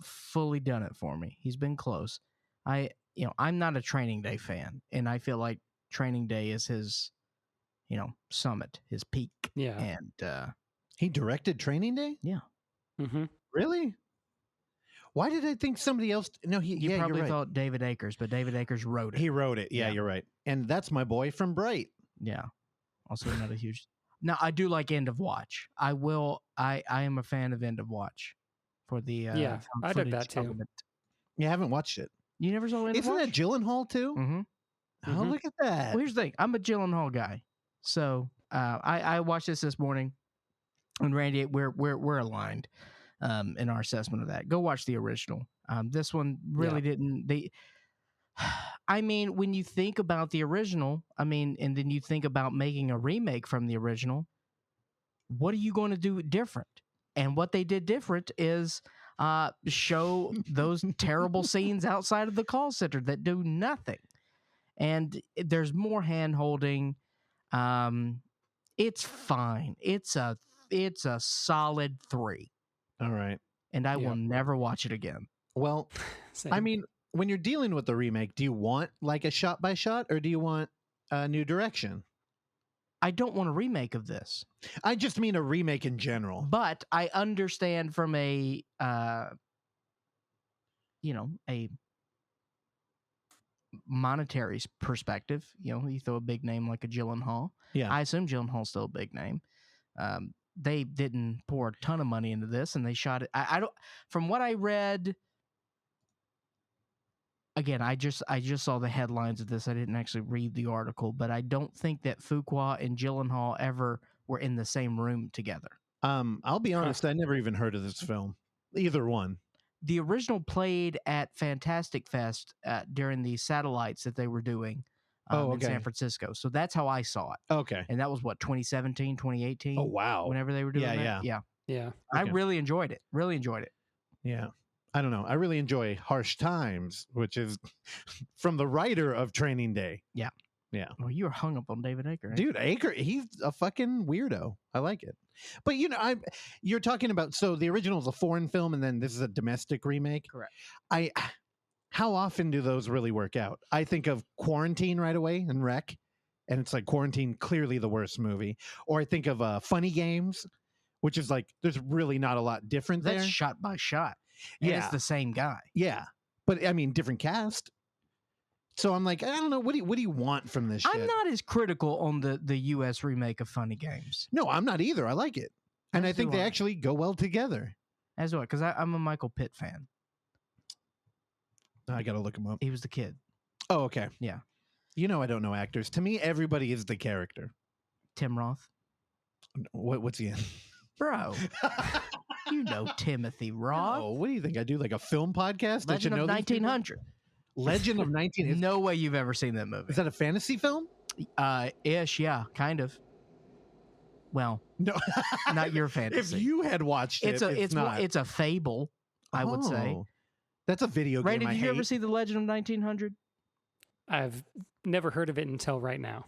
fully done it for me. He's been close. I'm not a Training Day fan, and I feel like Training Day is his, summit, his peak. Yeah. And he directed Training Day? Yeah. Mm-hmm. Really? Why did I think somebody else? No, you probably you're right. thought David Akers, but David Akers wrote it. He wrote it. Yeah, you're right. And that's my boy from Bright. Yeah. Also not a huge. Now I do like End of Watch. I am a fan of End of Watch for the I did that too. Yeah, I haven't watched it. You never saw End of Watch? Isn't that Gyllenhaal too? Mm-hmm. Oh, look at that. Well, here's the thing. I'm a Gyllenhaal guy, so I watched this morning, and Randy, we're aligned in our assessment of that. Go watch the original. This one really didn't. I mean, when you think about the original, and then you think about making a remake from the original, what are you going to do different? And what they did different is show those terrible scenes outside of the call center that do nothing. And there's more hand-holding. It's fine. It's a solid 3. All right. And I will never watch it again. Well, I mean, when you're dealing with the remake, do you want like a shot by shot, or do you want a new direction? I don't want a remake of this. I just mean a remake in general. But I understand from a monetary perspective. You throw a big name like a Gyllenhaal. Yeah, I assume Gyllenhaal's still a big name. They didn't pour a ton of money into this, and they shot it. I don't. From what I read. Again, I just saw the headlines of this. I didn't actually read the article, but I don't think that Fuqua and Gyllenhaal ever were in the same room together. I'll be honest, I never even heard of this film, either one. The original played at Fantastic Fest during the satellites that they were doing in San Francisco. So that's how I saw it. Okay. And that was 2017, 2018? Oh, wow. Whenever they were doing that? Yeah. Okay. I really enjoyed it. Yeah. I don't know. I really enjoy Harsh Times, which is from the writer of Training Day. Yeah. Yeah. Well, you were hung up on David Aker, right? Dude, Aker, he's a fucking weirdo. I like it. But you're talking about, so the original is a foreign film and then this is a domestic remake. Correct. How often do those really work out? I think of Quarantine right away and Wreck, and it's like Quarantine, clearly the worst movie. Or I think of Funny Games, which is like, there's really not a lot different there. That's shot by shot. And Yeah. it's the same guy. Yeah. But I mean, different cast. So I'm like, I don't know. What do you want from this shit? I'm not as critical on the U.S. remake of Funny Games. No, I'm not either. I like it. And As I think do they I. actually go well together. As well, because I'm a Michael Pitt fan. I got to look him up. He was the kid. Oh, okay. Yeah. You know, I don't know actors. To me, everybody is the character. Tim Roth. What's he in? Bro. You know Timothy Roth. Oh, what do you think? I do like a film podcast? Legend of 1900. Legend of 1900. No way you've ever seen that movie. Is that a fantasy film? Ish, yeah, kind of. Well, no, not your fantasy. If you had watched it, it's a fable, I would say. Oh. That's a video game. Randy, did you ever see The Legend of 1900? I've never heard of it until right now.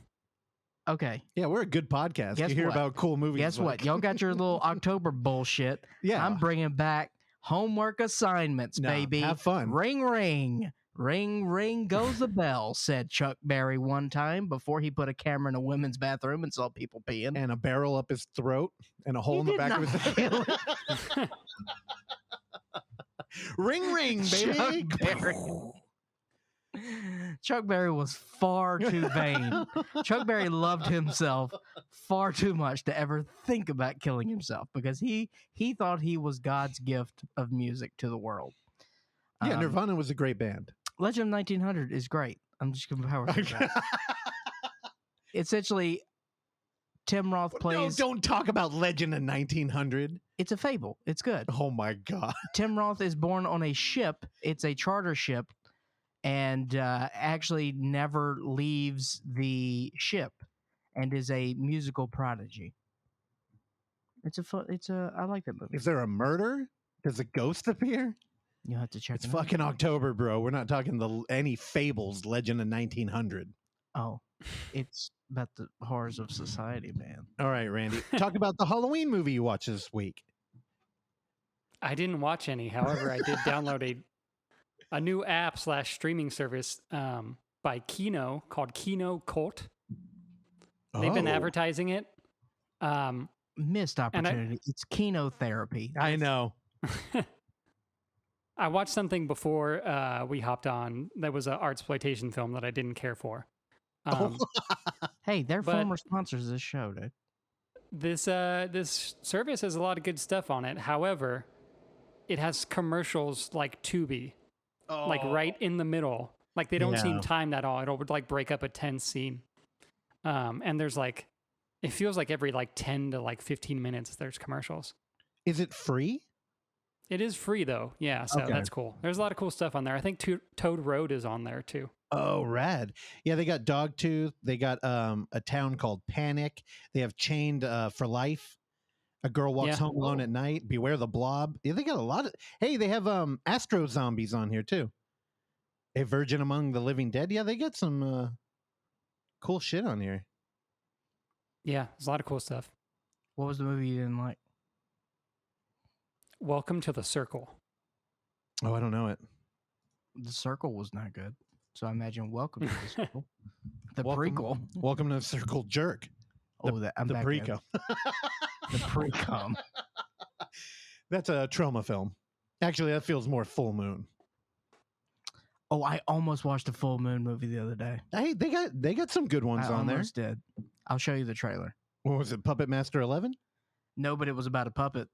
Okay. Yeah, we're a good podcast. Guess you hear what? about cool movies. Guess what? Y'all got your little October bullshit. Yeah. I'm bringing back homework assignments, No, baby. have fun. Ring, ring. Ring, ring goes the bell, said Chuck Berry one time before he put a camera in a women's bathroom and saw people peeing. And a barrel up his throat and a hole He in the did back not of his kill head. Ring, ring, baby. Chuck Berry. Chuck Berry was far too vain. Chuck Berry loved himself far too much to ever think about killing himself because he thought he was God's gift of music to the world. Yeah, Nirvana was a great band. Legend of 1900 is great. I'm just going to power through that. Essentially, Tim Roth plays... No, don't talk about Legend of 1900. It's a fable. It's good. Oh, my God. Tim Roth is born on a ship. It's a charter ship and actually never leaves the ship and is a musical prodigy. I like that movie. Is there a murder? Does a ghost appear? You'll have to check It's it out. fucking October, bro. We're not talking any fables, Legend of 1900. Oh, it's about the horrors of society, man. All right, Randy. Talk about the Halloween movie you watched this week. I didn't watch any. However, I did download a new app / streaming service by Kino called Kino Cult. They've been advertising it. Missed opportunity. It's Kinotherapy. I know. I watched something before we hopped on. That was an artsploitation film that I didn't care for. Hey, they're former sponsors of this show, dude. This service has a lot of good stuff on it. However, it has commercials like Tubi, like right in the middle. Like they don't seem timed at all. It'll like break up a tense scene. And there's like, it feels like every like 10 to like 15 minutes there's commercials. Is it free? It is free though. Yeah, so that's cool. There's a lot of cool stuff on there. I think Toad Road is on there too. Oh, rad. Yeah, they got Dogtooth. They got a town called Panic. They have Chained for Life. A Girl Walks Home Alone at Night. Beware the Blob. Yeah, they got a lot of... Hey, they have Astro Zombies on here too. A Virgin Among the Living Dead. Yeah, they got some cool shit on here. Yeah, there's a lot of cool stuff. What was the movie you didn't like? Welcome to the Circle. Oh, I don't know it. The Circle was not good. So I imagine Welcome to the Circle. The prequel. Welcome to the Circle Jerk. I'm the back in. prequel. The pre-com. That's a trauma film. Actually, that feels more Full Moon. Oh, I almost watched a Full Moon movie the other day. Hey, they got some good ones on there. I almost did. I'll show you the trailer. What was it? Puppet Master 11? No, but it was about a puppet.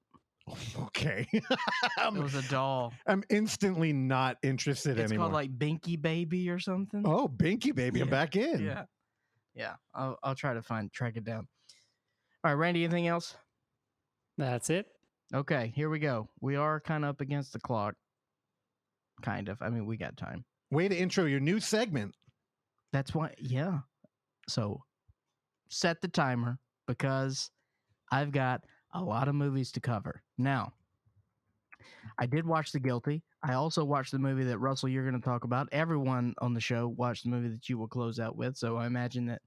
Okay. It was a doll. I'm instantly not interested It's anymore. called like Binky Baby or something. Oh, Binky Baby. I'm back in. Yeah. I'll try to track it down. All right, Randy, anything else? That's it. Okay, here we go. We are kind of up against the clock. Kind of. I mean, we got time. Way to intro your new segment. That's why, yeah. So set the timer because I've got a lot of movies to cover. Now, I did watch The Guilty. I also watched the movie that, Russell, you're going to talk about. Everyone on the show watched the movie that you will close out with, so I imagine that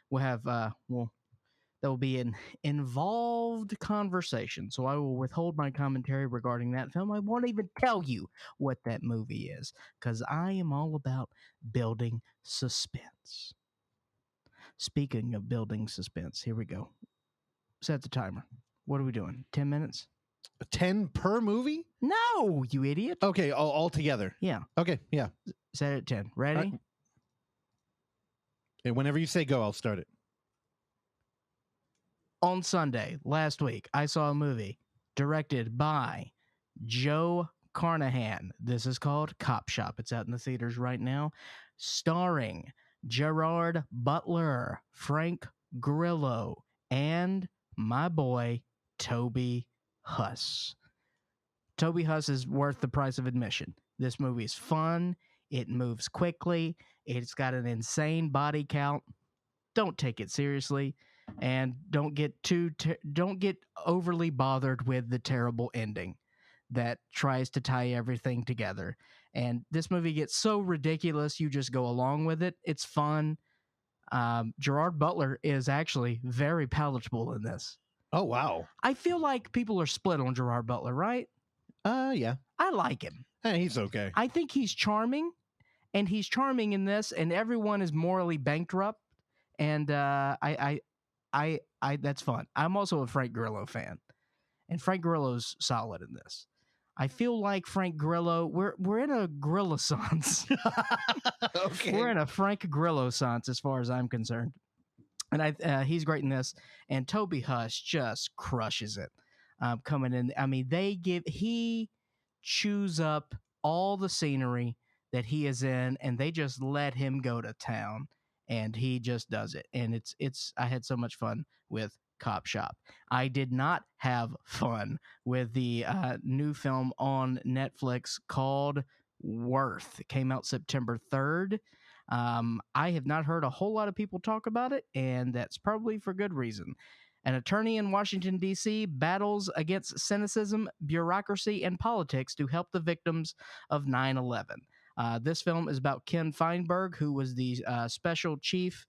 we'll have, there will be an involved conversation, so I will withhold my commentary regarding that film. I won't even tell you what that movie is, because I am all about building suspense. Speaking of building suspense, here we go. Set the timer. What are we doing? 10 minutes? 10 per movie? No, you idiot. Okay, all together. Yeah. Okay, yeah. Set it at 10. Ready? Right. And whenever you say go, I'll start it. On Sunday, last week, I saw a movie directed by Joe Carnahan. This is called Copshop. It's out in the theaters right now. Starring Gerard Butler, Frank Grillo, and my boy, Toby Huss. Toby Huss is worth the price of admission. This movie is fun. It moves quickly. It's got an insane body count. Don't take it seriously, and don't get overly bothered with the terrible ending that tries to tie everything together. And this movie gets so ridiculous, you just go along with it. It's fun. Gerard Butler is actually very palatable in this. Oh, wow. I feel like people are split on Gerard Butler, right? Yeah. I like him. Hey, he's okay. I think he's charming, and he's charming in this, and everyone is morally bankrupt, and I that's fun. I'm also a Frank Grillo fan, and Frank Grillo's solid in this. I feel like Frank Grillo, we're in a Grillo-sance. Okay. We're in a Frank Grillo-sance as far as I'm concerned. And he's great in this. And Toby Huss just crushes it coming in. I mean, he chews up all the scenery that he is in, and they just let him go to town, and he just does it. And I had so much fun with Copshop. I did not have fun with the new film on Netflix called Worth. It came out September 3rd. I have not heard a whole lot of people talk about it, and that's probably for good reason. An attorney in Washington, D.C. battles against cynicism, bureaucracy, and politics to help the victims of 9/11. This film is about Ken Feinberg, who was the special chief.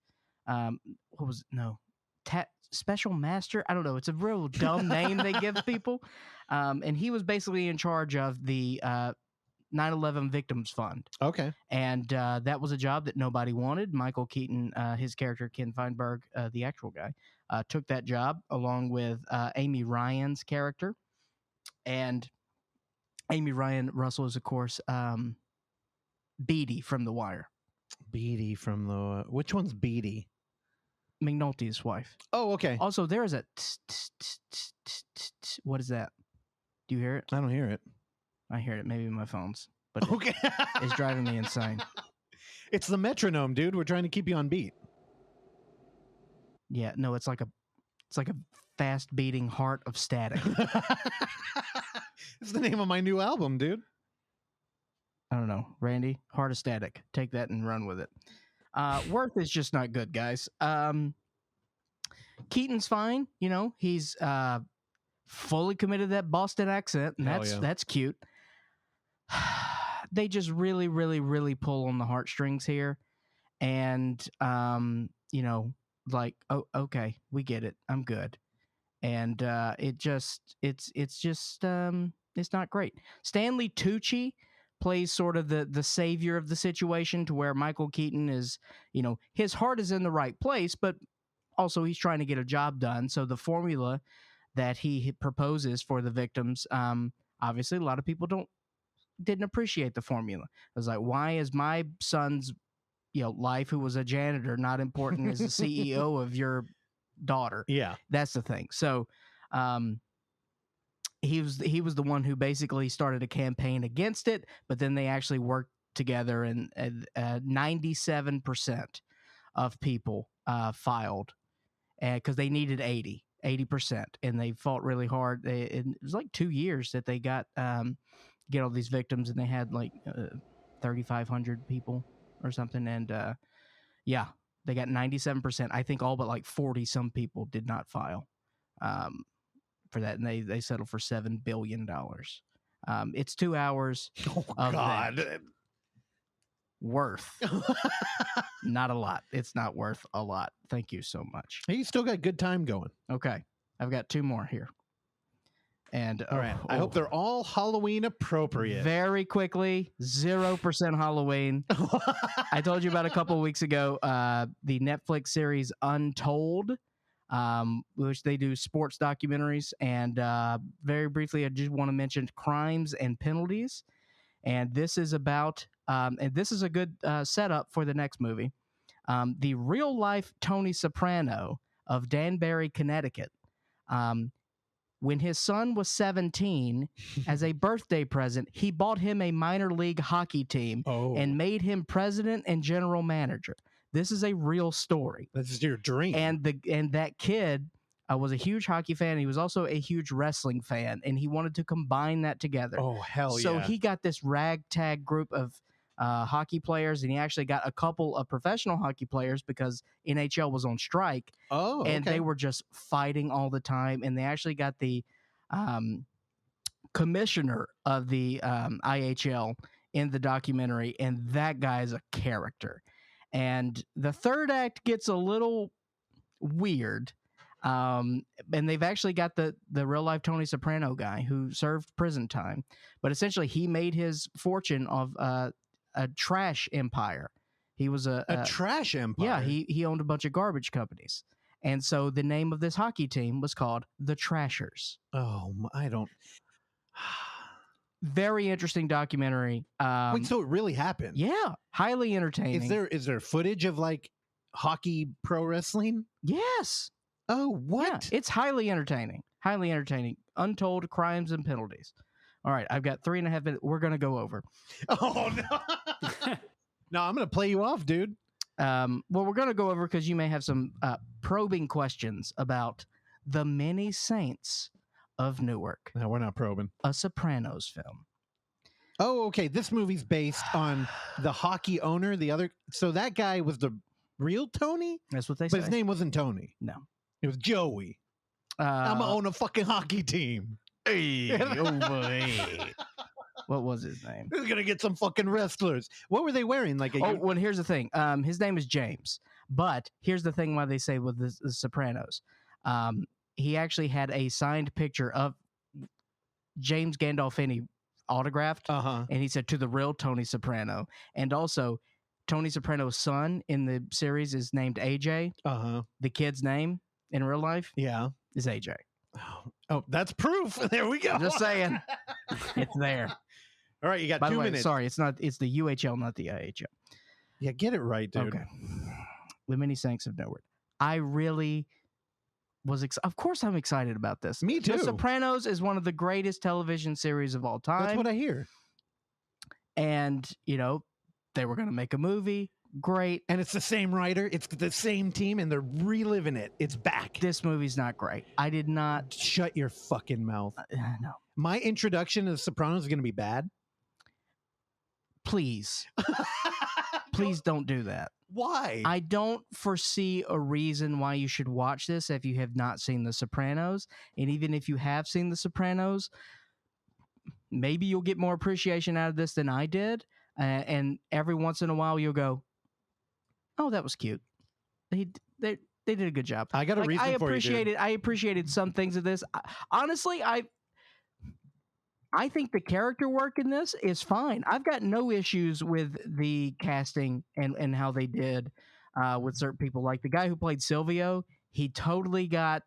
Special master? I don't know. It's a real dumb name they give people. And he was basically in charge of the 9/11 Victims Fund. Okay. And that was a job that nobody wanted. Michael Keaton, his character, Ken Feinberg, the actual guy, took that job along with Amy Ryan's character. And Amy Ryan, Russell, is, of course, Beatty from The Wire. Beatty from the... Which one's Beatty? McNulty's wife. Oh, okay. Also, there is a... What is that? Do you hear it? I don't hear it. I hear it. Maybe my phone's. But okay. It's driving me insane. It's the metronome, dude. We're trying to keep you on beat. Yeah, no, it's like a fast beating heart of static. It's the name of my new album, dude. I don't know. Randy, Heart of Static. Take that and run with it. Worth is just not good, guys. Keaton's fine. You know, he's fully committed to that Boston accent, and that's cute. They just really, really, really pull on the heartstrings here. And, you know, like, oh, okay, we get it. I'm good. And it's not great. Stanley Tucci plays sort of the savior of the situation, to where Michael Keaton is, you know, his heart is in the right place, but also he's trying to get a job done. So the formula that he proposes for the victims, obviously a lot of people didn't appreciate the formula. I was like, why is my son's, you know, life, who was a janitor, not important as the CEO of your daughter? Yeah. That's the thing. So, he was the one who basically started a campaign against it, but then they actually worked together, and 97% of people filed, because they needed 80%, and they fought really hard. It was like 2 years that they got get all these victims, and they had like 3,500 people or something, and yeah, they got 97%. I think all but like 40 some people did not file for that, and they settled for $7 billion. It's 2 hours Oh of God. that. Worth. Not a lot. It's not worth a lot. Thank you so much. Hey, you still got good time going. Okay. I've got 2 more here. And All right. I hope they're all Halloween appropriate. very quickly, 0% Halloween. I told you about a couple of weeks ago, the Netflix series Untold, which they do sports documentaries. And very briefly, I just want to mention Crimes and Penalties. And this is about, and this is a good setup for the next movie. The real life Tony Soprano of Danbury, Connecticut. When his son was 17, as a birthday present, he bought him a minor league hockey team and made him president and general manager. This is a real story. This is your dream. And that kid was a huge hockey fan. He was also a huge wrestling fan, and he wanted to combine that together. Oh, hell yeah. So he got this ragtag group of hockey players, and he actually got a couple of professional hockey players because NHL was on strike. Oh, and they were just fighting all the time. And they actually got the commissioner of the IHL in the documentary, and that guy is a character. And the third act gets a little weird. And they've actually got the real life Tony Soprano guy who served prison time, but essentially he made his fortune of a trash empire. He was a trash empire. Yeah, he owned a bunch of garbage companies, and so the name of this hockey team was called the Trashers. Oh, I don't. Very interesting documentary. Wait, so it really happened? Yeah, highly entertaining. Is there footage of like hockey pro wrestling? Yes. Oh, what? Yeah, it's highly entertaining. Highly entertaining. Untold Crimes and Penalties. All right, I've got 3.5 minutes. We're going to go over. Oh, no. No, I'm going to play you off, dude. Well, we're going to go over because you may have some probing questions about The Many Saints of Newark. No, we're not probing. A Sopranos film. Oh, okay. This movie's based on the hockey owner. So that guy was the real Tony? That's what they say. But his name wasn't Tony. No. It was Joey. I'm going to own a fucking hockey team. Hey, oh boy. What was his name? Who's going to get some fucking wrestlers? What were they wearing? Well, here's the thing. His name is James. But here's the thing why they say with the Sopranos. He actually had a signed picture of James Gandolfini autographed. And he said, to the real Tony Soprano. And also, Tony Soprano's son in the series is named AJ. The kid's name in real life is AJ. Oh, that's proof. There we go. I'm just saying. It's there. All right, you got By 2 the way, minutes. Sorry, it's the UHL, not the IHL. Yeah, get it right, dude. Okay. The Many Saints of Newark. I really was of course I'm excited about this. Me too. The Sopranos is one of the greatest television series of all time. That's what I hear. And, they were going to make a movie. Great. And it's the same writer. It's the same team, and they're reliving it. It's back. This movie's not great. I did not. Shut your fucking mouth. No. My introduction to The Sopranos is going to be bad. Please. Please don't do that. Why? I don't foresee a reason why you should watch this if you have not seen The Sopranos. And even if you have seen The Sopranos, maybe you'll get more appreciation out of this than I did. And every once in a while you'll go, oh, that was cute. They did a good job. I got a reason for you, dude. I appreciated some things of this. Honestly, I think the character work in this is fine. I've got no issues with the casting and how they did with certain people. Like the guy who played Silvio, he totally got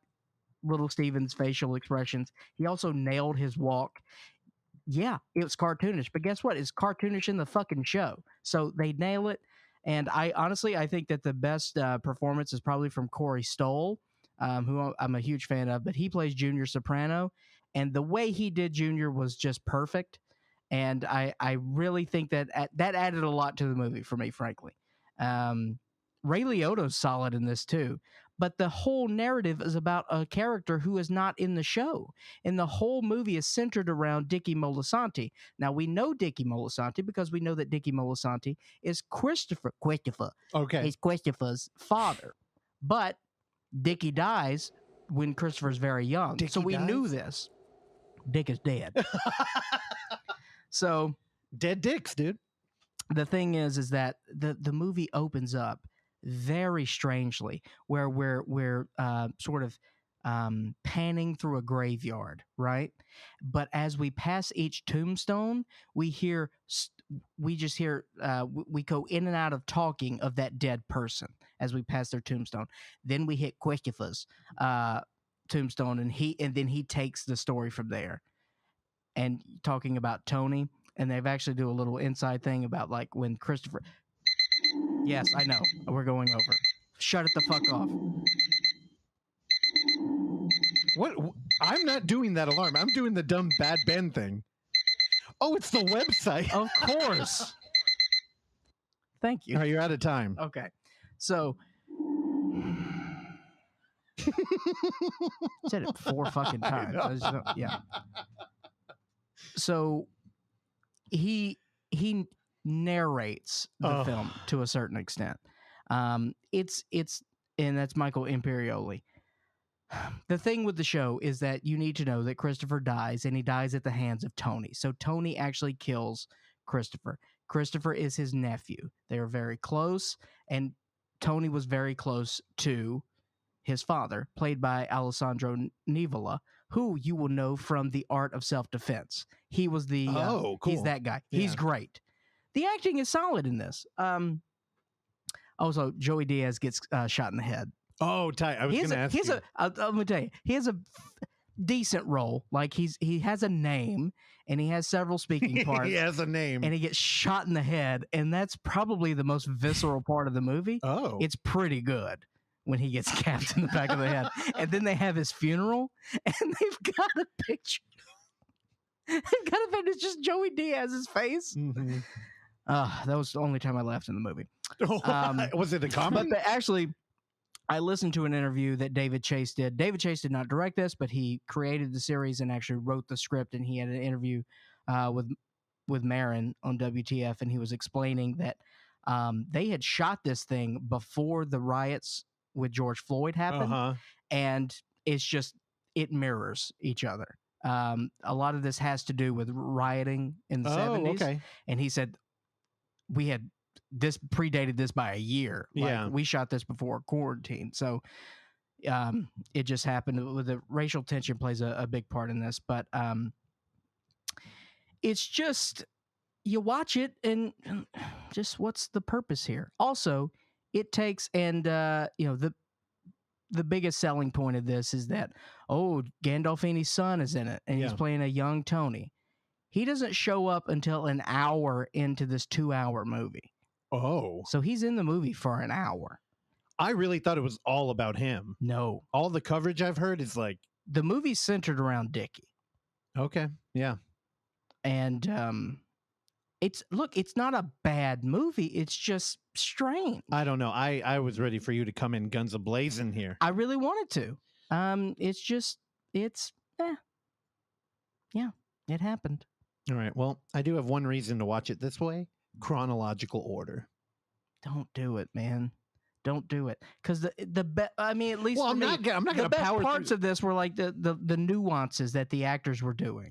Little Steven's facial expressions. He also nailed his walk. Yeah, it was cartoonish, but guess what? It's cartoonish in the fucking show. So they nail it. And I think that the best performance is probably from Corey Stoll, who I'm a huge fan of, but he plays Junior Soprano. And the way he did Junior was just perfect. And I really think that added a lot to the movie for me, frankly. Ray Liotta's solid in this too. But the whole narrative is about a character who is not in the show. And the whole movie is centered around Dickie Moltisanti. Now, we know Dickie Moltisanti because we know that Dickie Moltisanti is Christopher. Okay. He's Christopher's father. But Dickie dies when Christopher's very young. Dickie so we dies? knew this. Dick is dead. So dead dicks, dude. The thing is that the movie opens up very strangely, where we're sort of panning through a graveyard, right? But as we pass each tombstone, we just hear we go in and out of talking of that dead person as we pass their tombstone. Then we hit Christopher's tombstone, and then he takes the story from there, and talking about Tony. And they've actually do a little inside thing about like when Christopher. Yes, I know. We're going over. Shut it the fuck off. What? I'm not doing that alarm. I'm doing the dumb Bad Ben thing. Oh, it's the website. Of course. Thank you. All right, you're out of time. Okay. So. Said it 4 fucking times. Yeah. So. He narrates the film to a certain extent. It's and that's Michael Imperioli. The thing with the show is that you need to know that Christopher dies, and he dies at the hands of Tony. So Tony actually kills Christopher. Christopher is his nephew. They are very close, and Tony was very close to his father, played by Alessandro Nivola, who you will know from The Art of Self-Defense. He was the cool. He's that guy. Yeah. He's great. The acting is solid in this. Also, Joey Diaz gets shot in the head. Oh, tight. I was going to ask you. I'm going to tell you, he has a decent role. Like he has a name, and he has several speaking parts. He has a name, and he gets shot in the head, and that's probably the most visceral part of the movie. Oh, it's pretty good when he gets capped in the back of the head. And then they have his funeral, and they've got a picture. It's just Joey Diaz's face. Mm-hmm. That was the only time I laughed in the movie. Was it a comedy? But actually, I listened to an interview that David Chase did. David Chase did not direct this, but he created the series and actually wrote the script. And he had an interview with Marin on WTF, and he was explaining that they had shot this thing before the riots with George Floyd happened, and it mirrors each other. A lot of this has to do with rioting in the 70s. Okay. And he said this predated this by a year. Like, we shot this before quarantine. So it just happened. With the racial tension plays a big part in this, but it's just, you watch it and just, what's the purpose here? Also, it takes, and the biggest selling point of this is that, Gandolfini's son is in it, and he's playing a young Tony. He doesn't show up until an hour into this 2-hour movie. Oh. So he's in the movie for an hour. I really thought it was all about him. No. All the coverage I've heard is like... The movie's centered around Dickie. Okay, yeah. And it's not a bad movie. It's just strange. I don't know. I was ready for you to come in guns a-blazing here. I really wanted to. Yeah, it happened. All right. Well, I do have one reason to watch it this way. Chronological order. Don't do it, man. Don't do it. Because at least I'm not going to power parts of this were like the nuances that the actors were doing.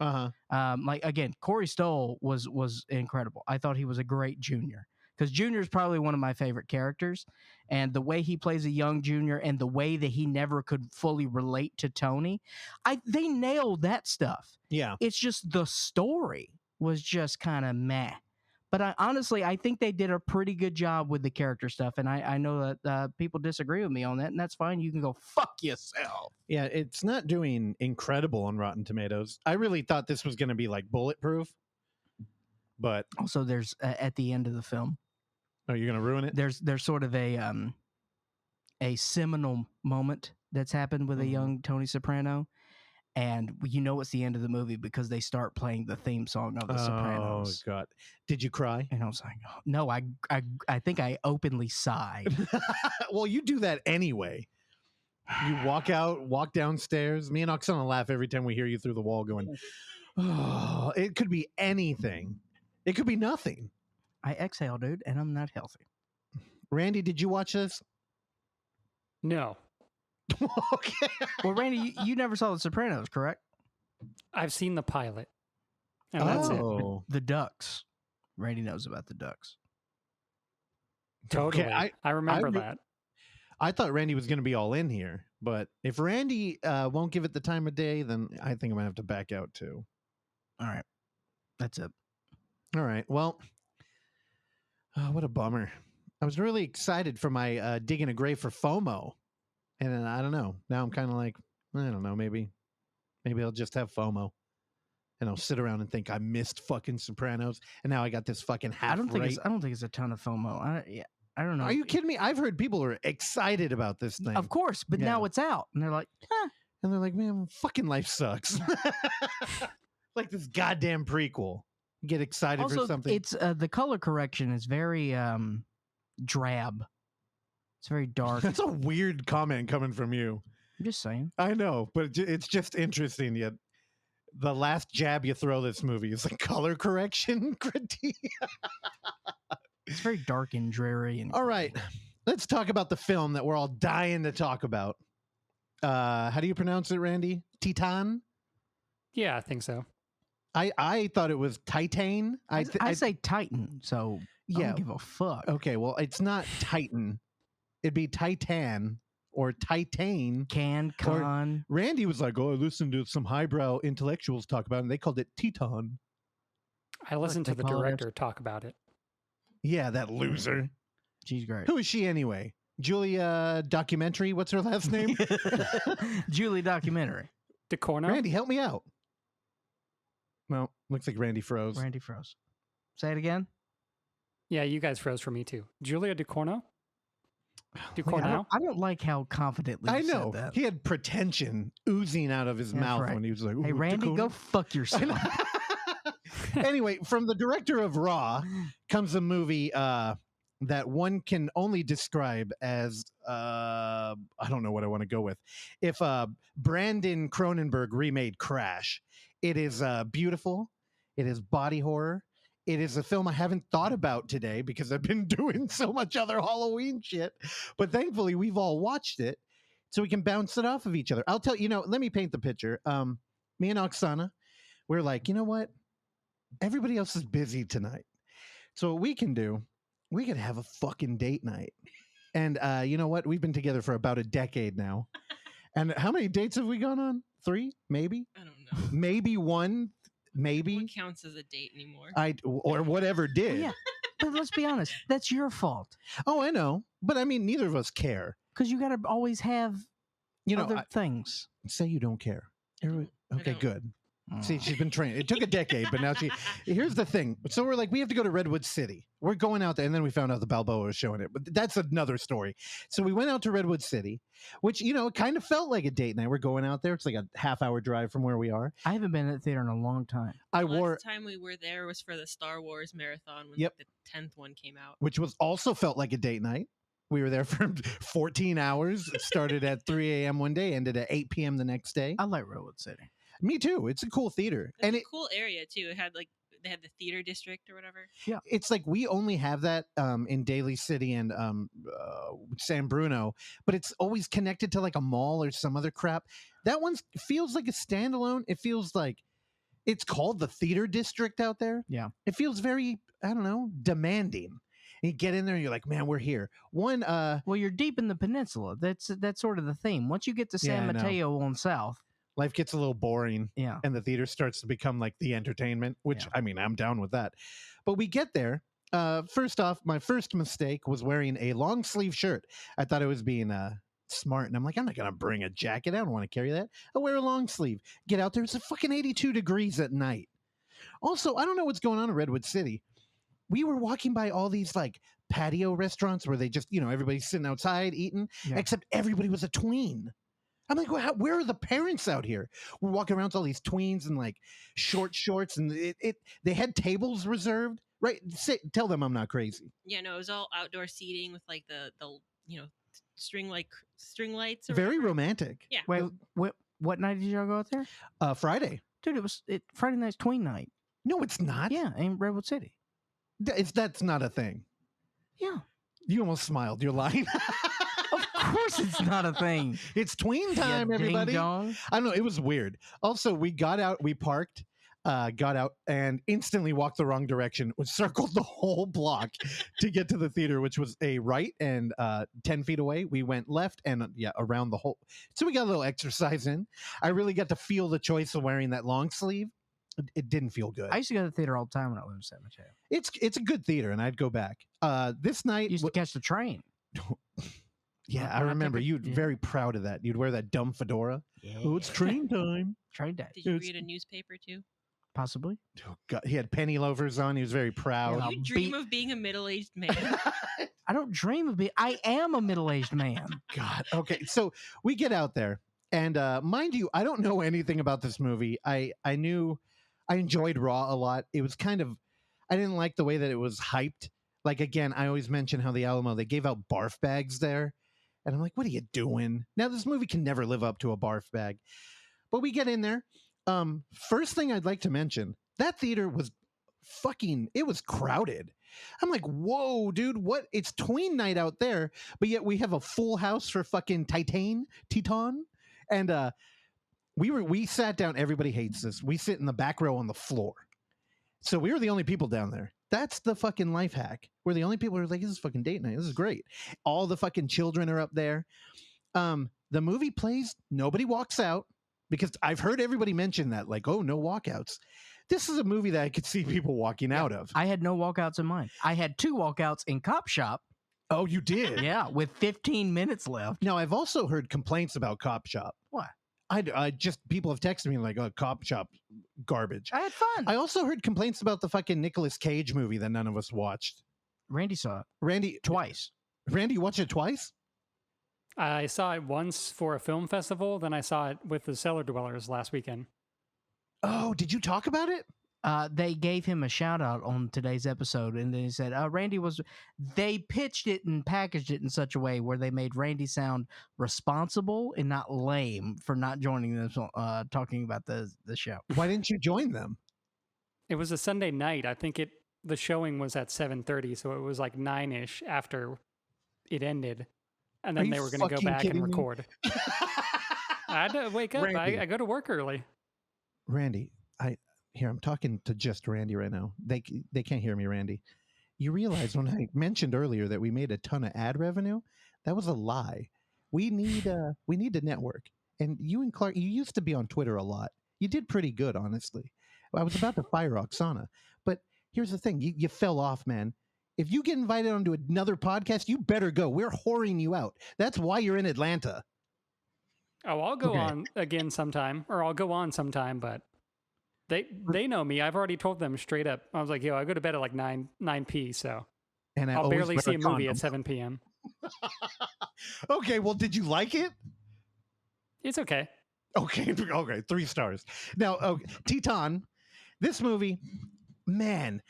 Like, again, Corey Stoll was incredible. I thought he was a great Junior, because Junior is probably one of my favorite characters, and the way he plays a young Junior and the way that he never could fully relate to Tony, they nailed that stuff. Yeah. It's just the story was just kind of meh. But honestly, I think they did a pretty good job with the character stuff, and I know that people disagree with me on that, and that's fine. You can go fuck yourself. Yeah, it's not doing incredible on Rotten Tomatoes. I really thought this was going to be like bulletproof, but also there's at the end of the film. Oh, you're going to ruin it? There's sort of a seminal moment that's happened with a young Tony Soprano. And you know it's the end of the movie because they start playing the theme song of The Sopranos. Oh, God. Did you cry? And I was like, oh, no, I think I openly sighed. Well, you do that anyway. You walk downstairs. Me and Oksana laugh every time we hear you through the wall going, oh, it could be anything. It could be nothing. I exhale, dude, and I'm not healthy. Randy, did you watch this? No. Okay. Well, Randy, you never saw The Sopranos, correct? I've seen the pilot, and that's it. Oh, The Ducks. Randy knows about the Ducks. Totally. Okay, I remember that. I thought Randy was going to be all in here, but if Randy won't give it the time of day, then I think I'm going to have to back out too. All right. That's it. All right. Well, what a bummer. I was really excited for my digging a grave for FOMO. And then, I don't know. Now I'm kind of like, I don't know, maybe I'll just have FOMO. And I'll sit around and think I missed fucking Sopranos. And now I got this fucking half I don't think right. it's a ton of FOMO. I don't know. Are you kidding me? I've heard people are excited about this thing. Of course, but now it's out. And they're like, And they're like, man, fucking life sucks. Like this goddamn prequel. You get excited also, for something. it's the color correction is very drab. It's very dark. That's a weird comment coming from you. I'm just saying. I know, but it's just interesting. Yet the last jab you throw this movie is a color correction critique. It's very dark and dreary. And all right, let's talk about the film that we're all dying to talk about. How do you pronounce it, Randy? Titane? Yeah, I think so. I thought it was Titane. I say Titan, so I don't give a fuck. Okay, well, it's not Titan. It'd be Titane or Titane. Con. Randy was like, oh, I listened to some highbrow intellectuals talk about it, and they called it Titane. I listened to the director talk about it. Yeah, that loser. She's great. Who is she anyway? Julia Documentary? What's her last name? Julie Documentary. DeCorno? Randy, help me out. Well, looks like Randy froze. Randy froze. Say it again. Yeah, you guys froze for me too. Julia DeCorno? DeCorno? I don't like how confidently you said that. He had pretension oozing out of his mouth right. when he was like, hey, Randy, DeCorno? go fuck yourself. Anyway, from the director of Raw comes a movie that one can only describe as, I don't know what I want to go with. If Brandon Cronenberg remade Crash, it is beautiful. It is body horror. It is a film I haven't thought about today because I've been doing so much other Halloween shit. But thankfully, we've all watched it so we can bounce it off of each other. I'll tell you, let me paint the picture. Me and Oksana, we're like, you know what? Everybody else is busy tonight. So what we can do, we could have a fucking date night. And you know what? We've been together for about a decade now. And how many dates have we gone on? 3? Maybe? I don't know. Maybe 1? Maybe? What counts as a date anymore? Or whatever did. Well, yeah, but let's be honest. That's your fault. Oh, I know. But I mean, neither of us care. Because you got to always have other things. Say you don't care. Okay, good. See, she's been trained. It took a decade, but now here's the thing. So we're like, we have to go to Redwood City. We're going out there. And then we found out the Balboa was showing it, but that's another story. So we went out to Redwood City, which, it kind of felt like a date night. We're going out there. It's like a half-hour drive from where we are. I haven't been at the theater in a long time. Last time we were there was for the Star Wars marathon when the 10th one came out. Which was also felt like a date night. We were there for 14 hours. It started at 3 a.m. one day, ended at 8 p.m. the next day. I like Redwood City. Me too. It's a cool theater. It's a cool area too. It had they had the theater district or whatever. Yeah. It's like we only have that in Daly City and San Bruno, but it's always connected to like a mall or some other crap. That one feels like a standalone. It feels like it's called the theater district out there. Yeah. It feels very, I don't know, demanding. And you get in there and you're like, man, we're here. Well, you're deep in the peninsula. That's sort of the theme. Once you get to San Mateo on south, life gets a little boring. Yeah. And the theater starts to become like the entertainment, which I mean, I'm down with that. But we get there. First off, my first mistake was wearing a long sleeve shirt. I thought I was being smart. And I'm like, I'm not going to bring a jacket. I don't want to carry that. I'll wear a long sleeve. Get out there. It's a fucking 82 degrees at night. Also, I don't know what's going on in Redwood City. We were walking by all these like patio restaurants where they just, everybody's sitting outside eating, except everybody was a tween. I'm like, where are the parents out here? We're walking around with all these tweens and like short shorts, and they had tables reserved, right? Tell them I'm not crazy. Yeah, no, it was all outdoor seating with like the string lights. Very romantic. Yeah. Wait, what night did y'all go out there? Friday. Dude, Friday night's tween night. No, it's not. Yeah, in Redwood City. That's not a thing. Yeah. You almost smiled. You're lying. Of course it's not a thing. It's tween time, You everybody. ding-dong. I don't know. It was weird. Also, we got out, we parked, got out, and instantly walked the wrong direction. We circled the whole block to get to the theater, which was a right, and 10 feet away. We went left and around the whole. So we got a little exercise in. I really got to feel the choice of wearing that long sleeve. It didn't feel good. I used to go to the theater all the time when I lived in San Mateo. It's a good theater, and I'd go back. This night, Used to catch the train. yeah, I When I remember took it, you yeah. very proud of that. You'd wear that dumb fedora. Yeah. Oh, it's train time. Train day. Did you It's- read a newspaper too? Possibly. Oh, God. He had penny loafers on. He was very proud. Yeah. You dream of being a middle-aged man. I don't dream of being. I am a middle-aged man. God. Okay, so we get out there, and mind you, I don't know anything about this movie. I enjoyed Raw a lot. It was kind of, I didn't like the way that it was hyped. Like, again, I always mention how the Alamo, they gave out barf bags there. And I'm like, what are you doing? Now, this movie can never live up to a barf bag. But we get in there. First thing I'd like to mention, that theater was it was crowded. I'm like, whoa, dude, what? It's tween night out there, but yet we have a full house for fucking Titane. And we sat down. Everybody hates this. We sit in the back row on the floor. So we were the only people down there. That's the fucking life hack. We're the only people who are like, this is fucking date night. This is great. All the fucking children are up there. The movie plays. Nobody walks out, because I've heard everybody mention that, like, oh, no walkouts. This is a movie that I could see people walking out of. I had no walkouts in mine. I had 2 walkouts in Copshop. Oh, you did? Yeah, with 15 minutes left. Now, I've also heard complaints about Copshop. What? I just, people have texted me like, oh, Copshop garbage. I had fun. I also heard complaints about the fucking Nicolas Cage movie that none of us watched. Randy saw it Randy, twice. Randy, you watched it twice? I saw it once for a film festival, then I saw it with the Cellar Dwellers last weekend. Oh, did you talk about it? They gave him a shout out on today's episode, and then he said, Randy was. They pitched it and packaged it in such a way where they made Randy sound responsible and not lame for not joining them, talking about the show. Why didn't you join them? It was a Sunday night. I think the showing was at 7:30, so it was like 9-ish after it ended, and then they were going to go back and record. I had to wake up. I go to work early. Randy, I'm talking to just Randy right now. They can't hear me, Randy. You realize when I mentioned earlier that we made a ton of ad revenue, that was a lie. We need a network. And you and Clark, you used to be on Twitter a lot. You did pretty good, honestly. I was about to fire Oksana, but here's the thing: you fell off, man. If you get invited onto another podcast, you better go. We're whoring you out. That's why you're in Atlanta. Oh, I'll go on again sometime, or I'll go on sometime, but they know me. I've already told them straight up. I was like, yo, I go to bed at like 9 p, so and I'll barely see a movie at 7 p.m. Okay, well, did you like it? It's okay. Okay, 3 stars. Now, Titane, this movie, man,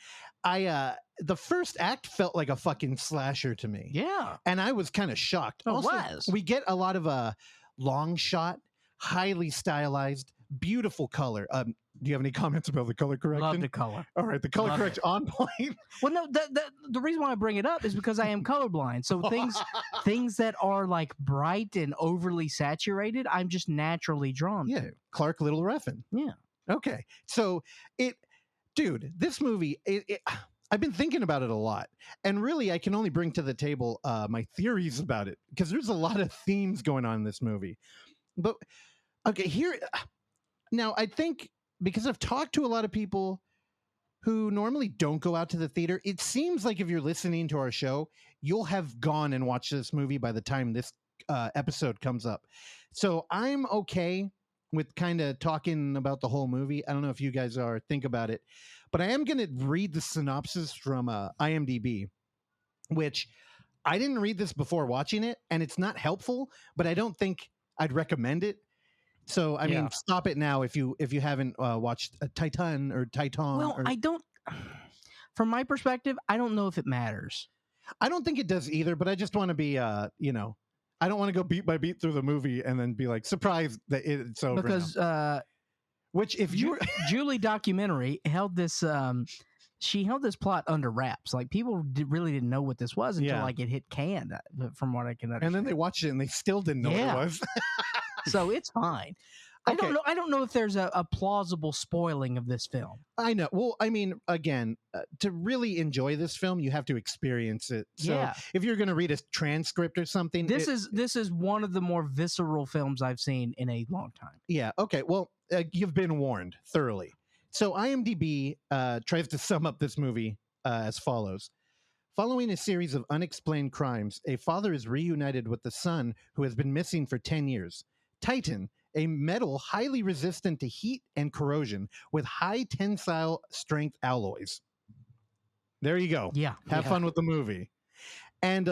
the first act felt like a fucking slasher to me. Yeah. And I was kind of shocked. It Also, was. We get a lot of long shot, highly stylized, beautiful color. Do you have any comments about the color correction? Love the color. All right, the color Love correction on point. Well, no, the reason why I bring it up is because I am colorblind. So things that are like bright and overly saturated, I'm just naturally drawn to. Clark Little Reffin. Yeah. Okay. So dude, this movie, I've been thinking about it a lot, and really I can only bring to the table my theories about it, because there's a lot of themes going on in this movie. But okay, now I think, because I've talked to a lot of people who normally don't go out to the theater, it seems like if you're listening to our show, you'll have gone and watched this movie by the time this episode comes up. So I'm okay with kind of talking about the whole movie. I don't know if you guys think about it, but I am going to read the synopsis from IMDb, which I didn't read this before watching it, and it's not helpful, but I don't think I'd recommend it. So, I mean, stop it now if you haven't watched Titane or Titane. Well, I don't, from my perspective, I don't know if it matters. I don't think it does either, but I just want to be, I don't want to go beat by beat through the movie and then be like surprised that it's over. Because which if you Julie Documentary held this she held this plot under wraps. Like people really didn't know what this was until like it hit Cannes, from what I can understand. And then they watched it and they still didn't know what it was. So it's fine. Okay. I don't know if there's a plausible spoiling of this film. I know. Well, I mean, again, to really enjoy this film, you have to experience it. So if you're going to read a transcript or something, this is one of the more visceral films I've seen in a long time. Yeah. Okay. Well, you've been warned thoroughly. So IMDb tries to sum up this movie as follows. Following a series of unexplained crimes, a father is reunited with the son who has been missing for 10 years. Titane, a metal highly resistant to heat and corrosion with high tensile strength alloys. There you go. Yeah. Have fun with the movie. And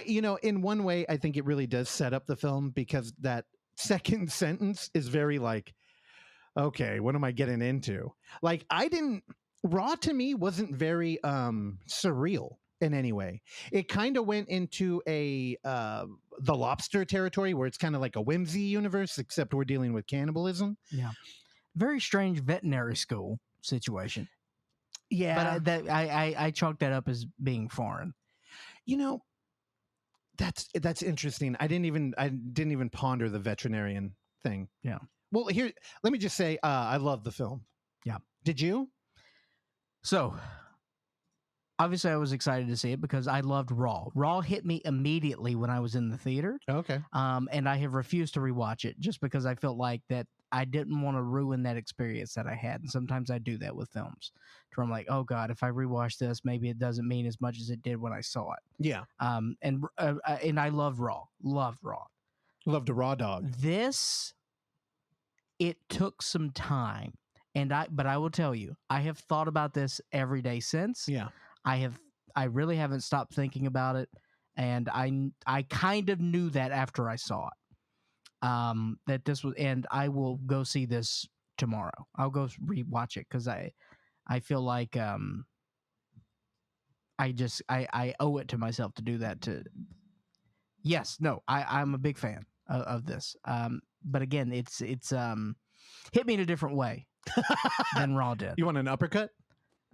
in one way, I think it really does set up the film, because that second sentence is very like, okay, what am I getting into? Like, Raw to me wasn't very surreal in any way. It kind of went into the Lobster territory, where it's kind of like a whimsy universe, except we're dealing with cannibalism. Yeah. Very strange veterinary school situation. Yeah. But I chalked that up as being foreign. That's interesting. I didn't even ponder the veterinarian thing. Yeah. Well, here, let me just say, I love the film. Yeah. Did you? So, obviously, I was excited to see it because I loved Raw. Raw hit me immediately when I was in the theater. Okay. And I have refused to rewatch it just because I felt like that I didn't want to ruin that experience that I had. And sometimes I do that with films, where I'm like, oh God, if I rewatch this, maybe it doesn't mean as much as it did when I saw it. Yeah. And I love Raw. Loved Raw. Loved a raw dog. This, it took some time. But I will tell you, I have thought about this every day since. Yeah. I really haven't stopped thinking about it, and I kind of knew that after I saw it. That this was, and I will go see this tomorrow. I'll go rewatch it because I feel like I owe it to myself to do that. I'm a big fan of this. But again, it's hit me in a different way than Raw did. You want an uppercut?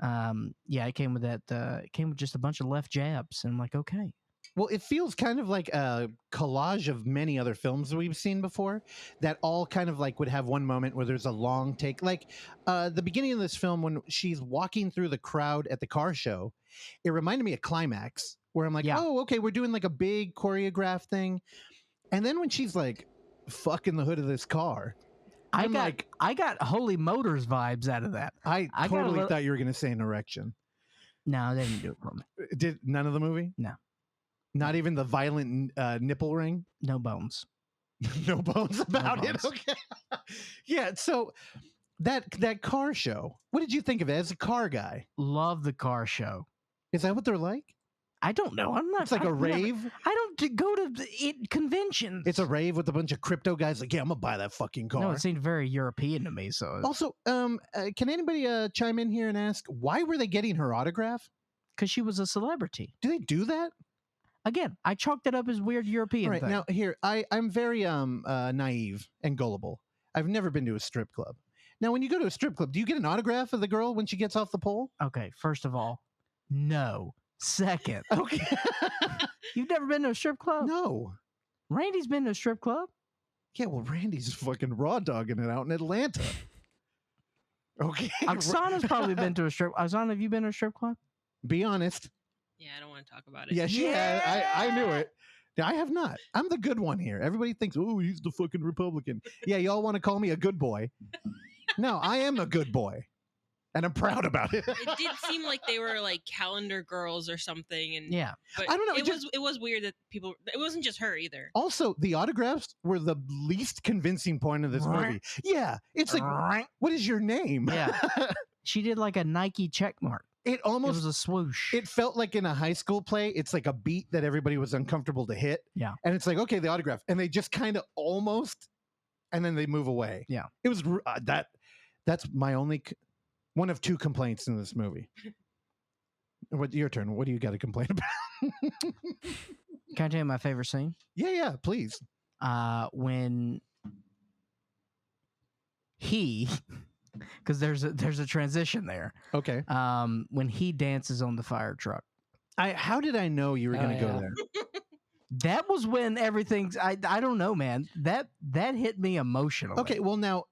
Yeah, it came with that. It came with just a bunch of left jabs, and I'm like, okay. Well, it feels kind of like a collage of many other films that we've seen before that all kind of like would have one moment where there's a long take. Like the beginning of this film, when she's walking through the crowd at the car show, it reminded me of Climax, where I'm like, oh, okay, we're doing like a big choreographed thing. And then when she's like fucking the hood of this car, I got Holy Motors vibes out of that. I totally thought you were going to say an erection. No, they didn't do it for me. Did none of the movie? No. Not even the violent nipple ring? No bones. No bones about No bones. it? Okay. Yeah, so that car show, what did you think of it as a car guy? Love the car show. Is that what they're like? I don't know. I'm not. It's like a rave? I don't go to conventions. It's a rave with a bunch of crypto guys like, yeah, I'm going to buy that fucking car. No, it seemed very European to me. So also, can anybody chime in here and ask, why were they getting her autograph? Because she was a celebrity. Do they do that? Again, I chalked it up as weird European thing. Now, here, I'm very naive and gullible. I've never been to a strip club. Now, when you go to a strip club, do you get an autograph of the girl when she gets off the pole? Okay, first of all, no. Second. Okay. You've never been to a strip club? No. Randy's been to a strip club? Yeah, well, Randy's fucking raw dogging it out in Atlanta. Okay. Oksana's probably been to a strip. Oksana, have you been to a strip club? Be honest. Yeah, I don't want to talk about it. Yeah, she had. I knew it. I have not. I'm the good one here. Everybody thinks, oh, he's the fucking Republican. Yeah, y'all want to call me a good boy. No, I am a good boy. And I'm proud about it. It did seem like they were like calendar girls or something. And yeah. But I don't know. It was weird that people, it wasn't just her either. Also, the autographs were the least convincing point of this movie. Yeah. It's like, what is your name? Yeah. She did like a Nike check mark. It was a swoosh. It felt like in a high school play, it's like a beat that everybody was uncomfortable to hit. Yeah. And it's like, okay, the autograph. And they just kind of almost, and then they move away. Yeah. It was that's my only, one of two complaints in this movie. Your turn. What do you got to complain about? Can I tell you my favorite scene? Yeah, please. When he because there's a transition there. Okay. When he dances on the fire truck. How did I know you were going to go there? That was when everything's. I don't know, man. That hit me emotionally. Okay, well now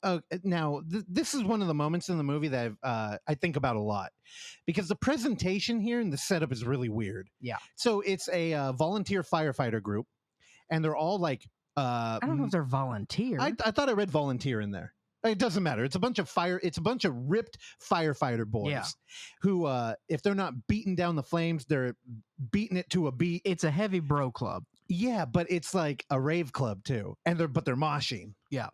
this is one of the moments in the movie that I think about a lot, because the presentation here and the setup is really weird. Yeah. So it's a volunteer firefighter group, and they're all like. I don't know if they're volunteer. I thought I read volunteer in there. It doesn't matter. It's a bunch of ripped firefighter boys who, if they're not beating down the flames, they're beating it to a beat. It's a heavy bro club. Yeah, but it's like a rave club too, and they're moshing. Yeah.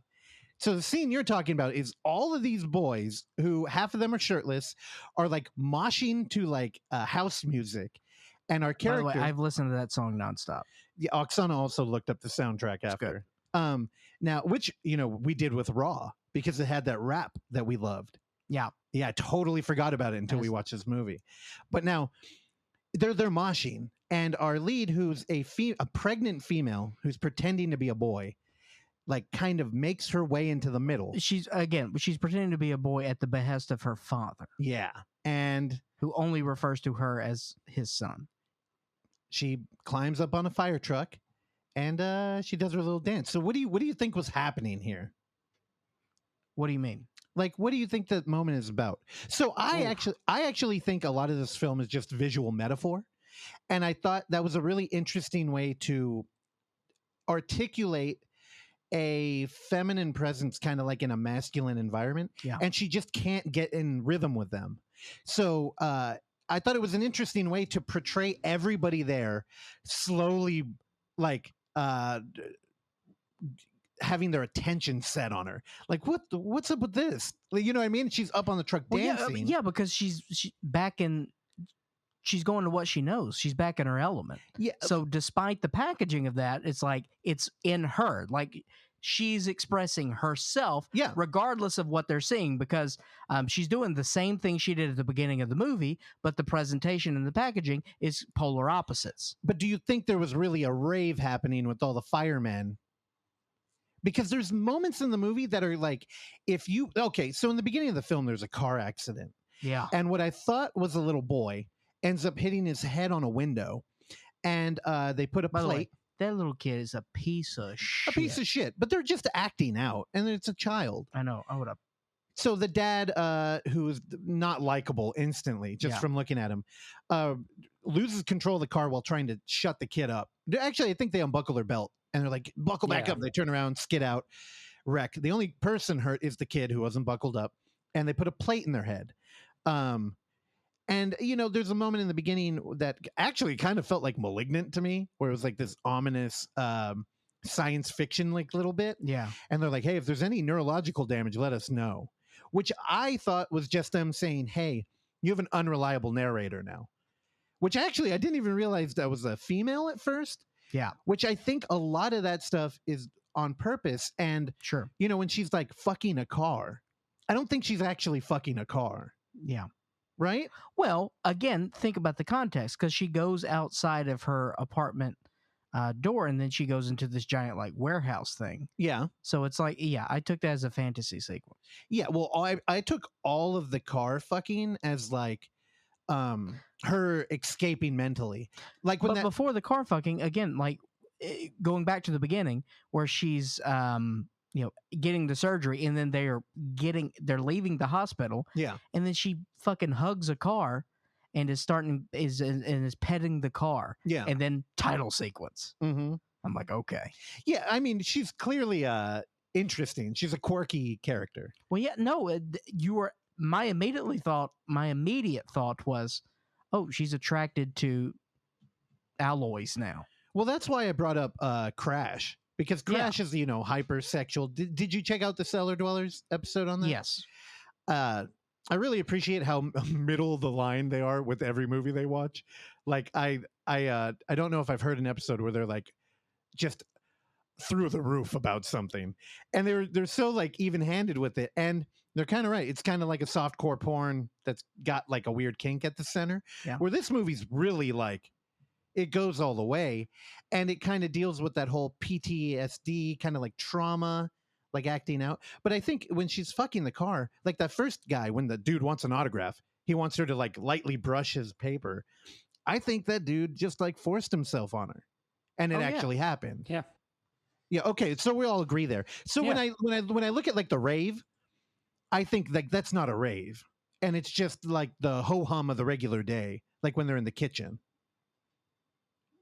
So the scene you're talking about is all of these boys who half of them are shirtless are like moshing to like house music, and our character. By the way, I've listened to that song nonstop. Yeah, Oksana also looked up the soundtrack after. Now, which we did with Raw because it had that rap that we loved. Yeah, I totally forgot about it until we watched this movie. But now they're moshing, and our lead, who's a pregnant female who's pretending to be a boy, like kind of makes her way into the middle. She's pretending to be a boy at the behest of her father. Yeah, and who only refers to her as his son. She climbs up on a fire truck, and she does her little dance. So what do you think was happening here? What do you mean? Like, what do you think that moment is about? So I actually think a lot of this film is just visual metaphor, and I thought that was a really interesting way to articulate a feminine presence, kind of like in a masculine environment. Yeah, and she just can't get in rhythm with them. So I thought it was an interesting way to portray everybody there slowly, like having their attention set on her. Like, what's up with this? Like, you know what I mean? She's up on the truck dancing. Yeah, because she's back in. She's going to what she knows. She's back in her element. Yeah. So despite the packaging of that, it's like it's in her. Like she's expressing herself, regardless of what they're seeing, because she's doing the same thing she did at the beginning of the movie, but the presentation and the packaging is polar opposites. But do you think there was really a rave happening with all the firemen? Because there's moments in the movie that are like, so in the beginning of the film, there's a car accident. Yeah. And what I thought was a little boy ends up hitting his head on a window, and they put a plate. By the way, that little kid is a piece of shit. A piece of shit, but they're just acting out, and it's a child. I know. I would have. So the dad, who is not likable instantly, just from looking at him, loses control of the car while trying to shut the kid up. Actually, I think they unbuckle their belt, and they're like, buckle back up. They turn around, skid out, wreck. The only person hurt is the kid who wasn't buckled up, and they put a plate in their head. And, there's a moment in the beginning that actually kind of felt like Malignant to me, where it was like this ominous science fiction like little bit. Yeah. And they're like, hey, if there's any neurological damage, let us know. Which I thought was just them saying, hey, you have an unreliable narrator now. Which actually, I didn't even realize that was a female at first. Yeah. Which I think a lot of that stuff is on purpose. And, sure, when she's like fucking a car, I don't think she's actually fucking a car. Yeah. Right? Well, again, think about the context, because she goes outside of her apartment door, and then she goes into this giant like warehouse thing. Yeah. So it's like, I took that as a fantasy sequence. Yeah. Well, I took all of the car fucking as like her escaping mentally. Like when before the car fucking, again, like going back to the beginning where she's getting the surgery, and then they're leaving the hospital. Yeah. And then she fucking hugs a car and is petting the car. Yeah. And then title sequence. Mm-hmm. I'm like, okay. Yeah. I mean, she's clearly interesting. She's a quirky character. Well, yeah, no, my immediate thought was, oh, she's attracted to alloys now. Well, that's why I brought up Crash. Because Crash is, hypersexual. Did you check out the Cellar Dwellers episode on that? Yes. I really appreciate how middle of the line they are with every movie they watch. Like I don't know if I've heard an episode where they're like just through the roof about something, and they're so like even-handed with it, and they're kind of right. It's kind of like a softcore porn that's got like a weird kink at the center. Yeah. Where this movie's really like, it goes all the way, and it kind of deals with that whole PTSD kind of like trauma, like acting out. But I think when she's fucking the car, like that first guy, when the dude wants an autograph, he wants her to like lightly brush his paper. I think that dude just like forced himself on her, and it actually happened. Yeah. Yeah. Okay. So we all agree there. So when I look at like the rave, I think like that's not a rave, and it's just like the ho hum of the regular day, like when they're in the kitchen.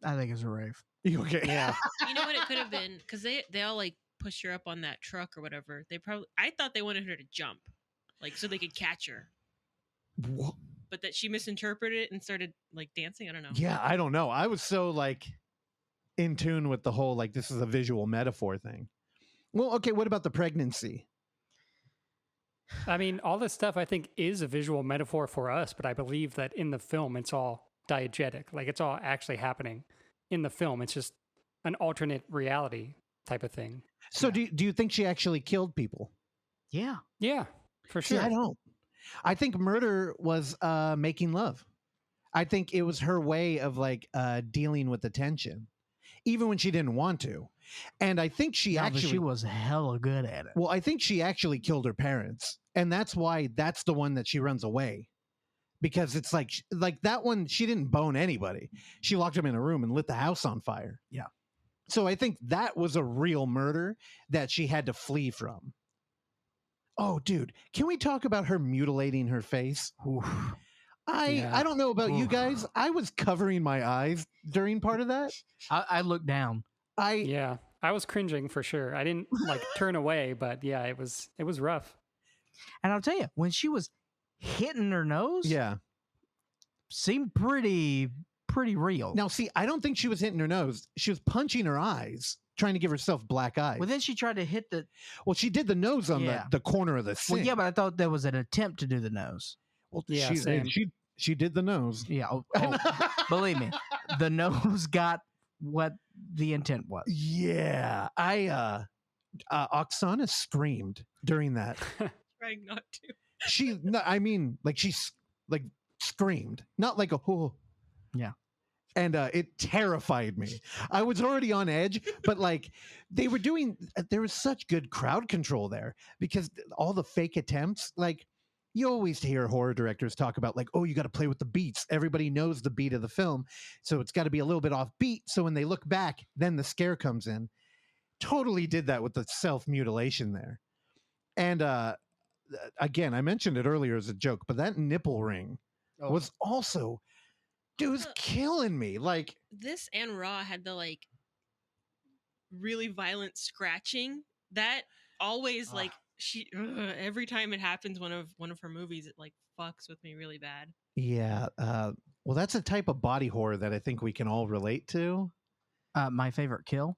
I think it's a rave. You okay? Yeah. You know what it could have been? Because they all like push her up on that truck or whatever. I thought they wanted her to jump, like so they could catch her. What? But that she misinterpreted it and started like dancing. I don't know. Yeah, I don't know. I was so like in tune with the whole like this is a visual metaphor thing. Well, okay, what about the pregnancy? I mean, all this stuff I think is a visual metaphor for us, but I believe that in the film it's all diegetic. Like it's all actually happening in the film. It's just an alternate reality type of thing. So do you think she actually killed people? Yeah. Yeah, for sure. See, I don't. I think murder was making love. I think it was her way of like dealing with the tension, even when she didn't want to. And I think she was hella good at it. Well, I think she actually killed her parents, and that's why that's the one that she runs away, because it's like that one. She didn't bone anybody. She locked them in a room and lit the house on fire. Yeah. So I think that was a real murder that she had to flee from. Oh, dude, can we talk about her mutilating her face? Oof. I don't know about you guys. I was covering my eyes during part of that. I looked down. I was cringing for sure. I didn't like turn away, but yeah, it was rough. And I'll tell you, when she was hitting her nose, seemed pretty real. Now, see, I don't think she was hitting her nose. She was punching her eyes, trying to give herself black eyes. Well, then she tried to hit the... Well, she did the nose on the corner of the sink. Well, yeah, but I thought there was an attempt to do the nose. Well, yeah, she did the nose. Yeah, believe me, the nose got what the intent was. Yeah, Oksana screamed during that. Trying not to. She screamed, not like a oh. Yeah. And it terrified me. I was already on edge, but like there was such good crowd control there because all the fake attempts, like you always hear horror directors talk about like, oh, you got to play with the beats. Everybody knows the beat of the film. So it's got to be a little bit off beat. So when they look back, then the scare comes in. Totally did that with the self-mutilation there. And again, I mentioned it earlier as a joke, but that nipple ring was also... Dude, was killing me. Like this and Raw had the like really violent scratching that always like every time it happens one of her movies it like fucks with me really bad. Yeah, well, that's a type of body horror that I think we can all relate to. My favorite kill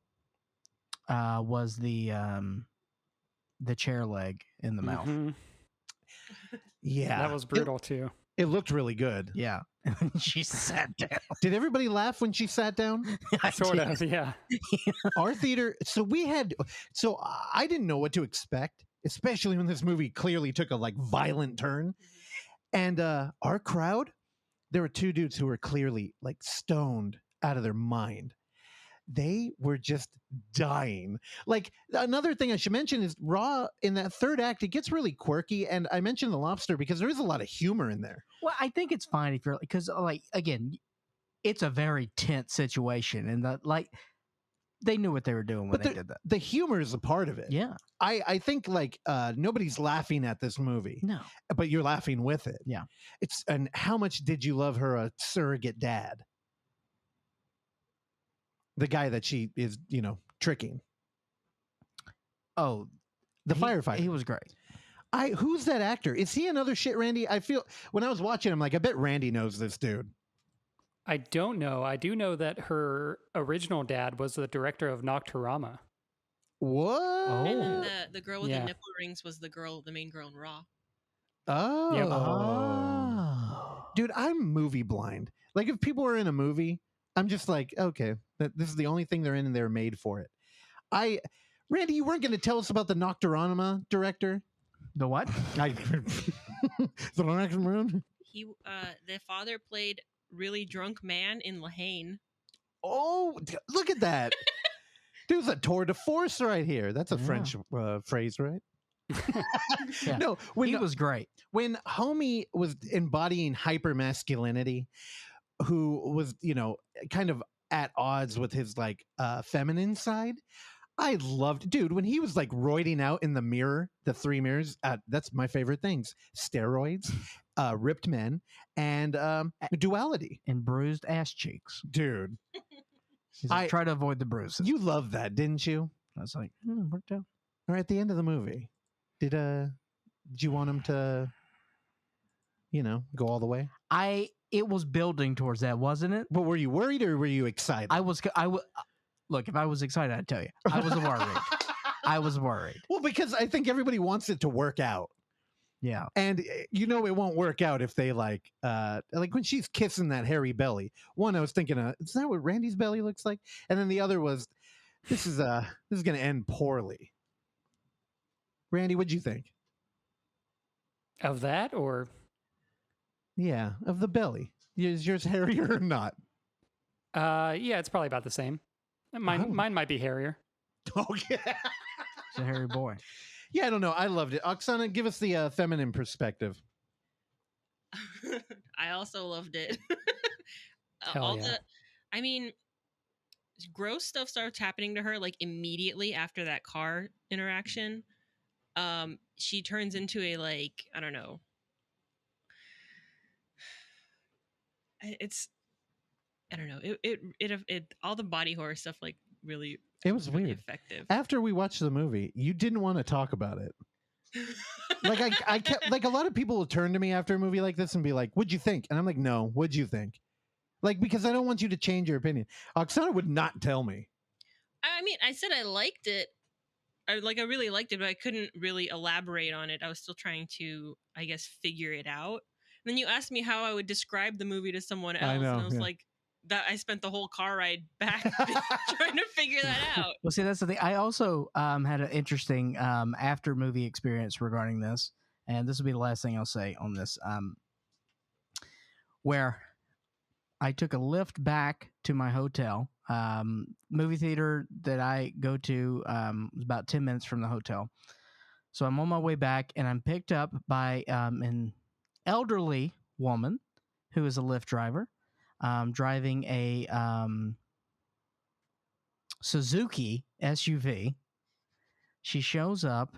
was the chair leg in the mouth. Yeah, that was brutal too. It looked really good. Yeah. She sat down. Did everybody laugh when she sat down? Sort of, yeah. Our theater, so I didn't know what to expect, especially when this movie clearly took a like violent turn. And our crowd, there were two dudes who were clearly like stoned out of their mind. They were just dying. Like another thing I should mention is Raw in that third act, it gets really quirky. And I mentioned The Lobster because there is a lot of humor in there. Well, I think it's fine if you're because like, again, it's a very tense situation and they knew what they were doing when they did that. The humor is a part of it. Yeah. I think like nobody's laughing at this movie. No. But you're laughing with it. Yeah. And how much did you love her a surrogate dad? The guy that she is, tricking. Oh, the firefighter. He was great. Who's that actor? Is he another shit Randy? I feel when I was watching him, like I bet Randy knows this dude. I don't know. I do know that her original dad was the director of Nocturama. What? Oh. And then the girl with the nipple rings was the main girl in Raw. Oh. Yep. Oh. Dude, I'm movie blind. Like if people are in a movie, I'm just like, okay, this is the only thing they're in and they're made for it. Randy, you weren't going to tell us about the Nocturama director? The what? The next one? The father played really drunk man in Lahane. Oh, look at that. Dude's a tour de force right here. That's a Yeah. French phrase, right? Yeah. No, when He was great. when homie was embodying hyper masculinity, who was, kind of at odds with his like feminine side, I loved, dude, when he was like roiding out in the mirror, the 3 mirrors. That's my favorite things: steroids, ripped men, and duality. And bruised ass cheeks. Dude, He's like, try to avoid the bruises. you loved that, didn't you? I was like, worked out. Or at the end of the movie, did you want him to, go all the way? It was building towards that, wasn't it? But were you worried or were you excited? Look, if I was excited, I'd tell you. I was worried. I was worried. Well, because I think everybody wants it to work out. Yeah. And it won't work out if they like when she's kissing that hairy belly. One, I was thinking, is that what Randy's belly looks like? And then the other was, this is going to end poorly. Randy, what'd you think? Of that, or Yeah, of the belly. Is yours hairier or not? yeah, it's probably about the same. Mine might be hairier. Oh yeah. It's a hairy boy. Yeah, I don't know. I loved it. Oksana, give us the feminine perspective. I also loved it. Hell yeah. Gross stuff starts happening to her like immediately after that car interaction. She turns into a like, I don't know. I don't know. It all the body horror stuff like really. It was really weird. effective. After we watched the movie, you didn't want to talk about it. Like I kept like, a lot of people will turn to me after a movie like this and be like, "What'd you think?" And I'm like, "No, what'd you think?" Like, because I don't want you to change your opinion. Oksana would not tell me. I mean, I said I liked it. I really liked it, but I couldn't really elaborate on it. I was still trying to, I guess, figure it out. And then you asked me how I would describe the movie to someone else, and I was like, that I spent the whole car ride back trying to figure that out. Well, see, that's the thing. I also had an interesting after movie experience regarding this, and this will be the last thing I'll say on this. Where I took a lift back to my hotel. Movie theater that I go to was about 10 minutes from the hotel. So I'm on my way back, and I'm picked up by an elderly woman who is a Lyft driver, driving a Suzuki SUV. She shows up,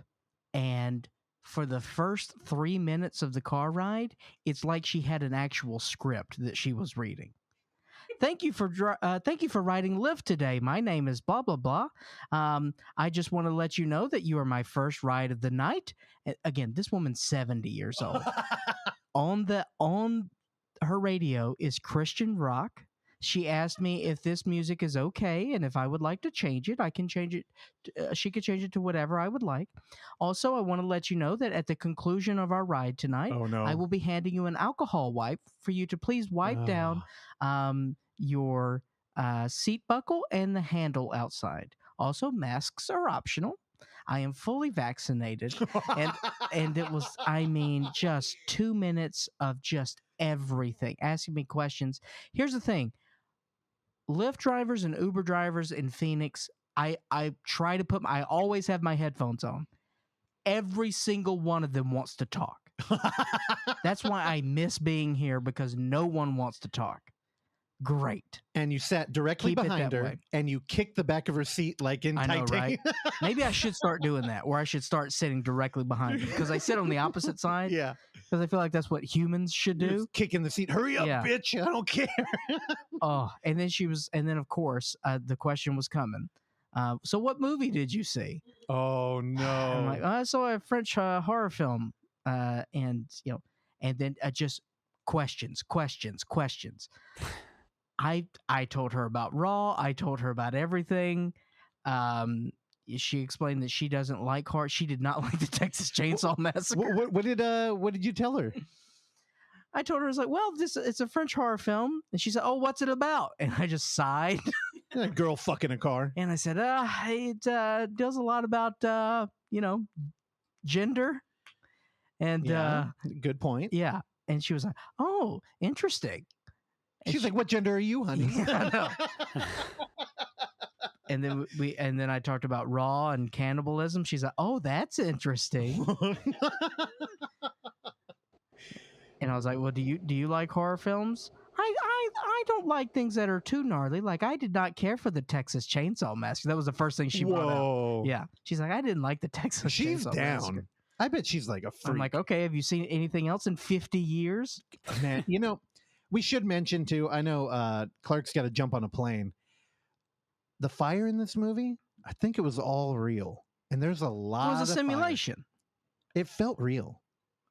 and for the first 3 minutes of the car ride, it's like she had an actual script that she was reading. Thank you for riding Lyft today. My name is blah blah blah. I just want to let you know that you are my first ride of the night. Again, this woman's 70 years old. On her radio is Christian rock. She asked me if this music is okay and if I would like to change it. I can change it. She could change it to whatever I would like. Also, I want to let you know that at the conclusion of our ride tonight, I will be handing you an alcohol wipe for you to please wipe down your seat buckle and the handle outside. Also, masks are optional. I am fully vaccinated. and it was, I mean, just 2 minutes of just everything, asking me questions. Here's the thing. Lyft drivers and Uber drivers in Phoenix, I try to I always have my headphones on. Every single one of them wants to talk. That's why I miss being here, because no one wants to talk. Great. And you sat directly behind her, and you kicked the back of her seat like in Titane. Right? Maybe I should start doing that, or I should start sitting directly behind her, because I sit on the opposite side. Yeah. Because I feel like that's what humans should do. Just kicking the seat. Hurry up, bitch. I don't care. And then of course, the question was coming. So what movie did you see? Oh, no. I'm like, I saw a French horror film. And then just questions. I told her about Raw. I told her about everything. She explained that she doesn't like horror. She did not like the Texas Chainsaw Massacre. What did you tell her? I told her, I was like, well, it's a French horror film. And she said, oh, what's it about? And I just sighed. A girl fucking a car. And I said, it does a lot about, gender. And good point. Yeah. And she was like, oh, interesting. She's like, what gender are you, honey? I know. And then I talked about Raw and cannibalism. She's like, "Oh, that's interesting." And I was like, "Well, do you like horror films?" I don't like things that are too gnarly. Like, I did not care for the Texas Chainsaw Massacre. That was the first thing she brought up. Yeah, she's like, I didn't like the Texas Chainsaw Massacre. I bet she's like a freak. I'm like, okay, have you seen anything else in 50 years? Man, we should mention too, I know Clark's got to jump on a plane. The fire in this movie, I think it was all real. And there's a lot of It was a simulation. Fire. It felt real.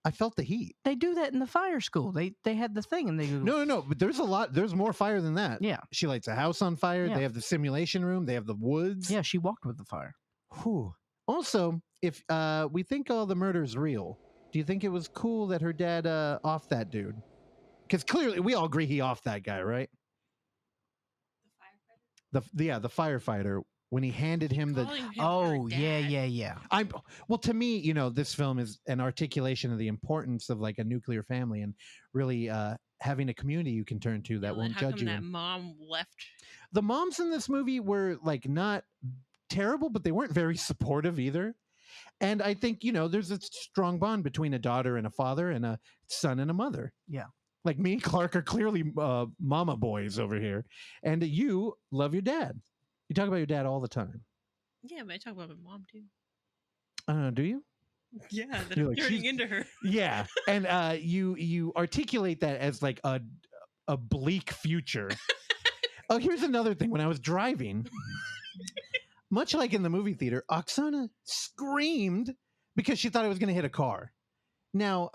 I felt the heat. They do that in the fire school. They had the thing and they go, No, but there's more fire than that. Yeah. She lights a house on fire. Yeah. They have the simulation room. They have the woods. Yeah, she walked with the fire. Whew. Also, if we think all the murder's real, do you think it was cool that her dad offed that dude? Because clearly we all agree he offed that guy, right? The firefighter, when he handed him the yeah. Well, to me, this film is an articulation of the importance of like a nuclear family and really having a community you can turn to that won't judge you. That mom left. The moms in this movie were like not terrible, but they weren't very supportive either. And I think, there's a strong bond between a daughter and a father and a son and a mother. Yeah. Like me and Clark are clearly mama boys over here. And you love your dad. You talk about your dad all the time. Yeah, but I talk about my mom too. Do you? Yeah, that I'm turning into her. Yeah. And you articulate that as like a bleak future. Oh, here's another thing. When I was driving, much like in the movie theater, Oksana screamed because she thought I was going to hit a car. Now,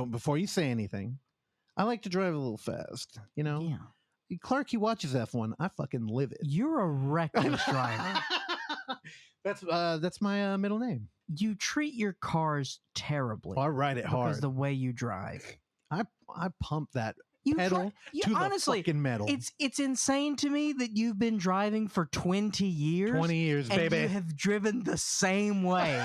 before you say anything, I like to drive a little fast, Yeah. Clark, he watches F1. I fucking live it. You're a reckless driver. That's my middle name. You treat your cars terribly. I ride it hard. Because the way you drive. I pump that pedal to honestly, the fucking metal. It's insane to me that you've been driving for 20 years. 20 years, and baby. You have driven the same way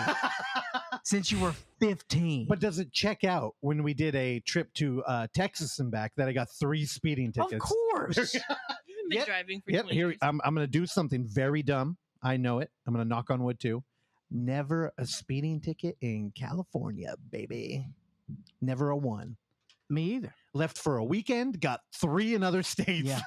since you were 15. But does it check out when we did a trip to Texas and back that I got 3 speeding tickets? Of course. You've been driving for 20 Here, years. I'm going to do something very dumb. I know it. I'm going to knock on wood too. Never a speeding ticket in California, baby. Never a one. Me either. Left for a weekend, got 3 in other states. Yeah.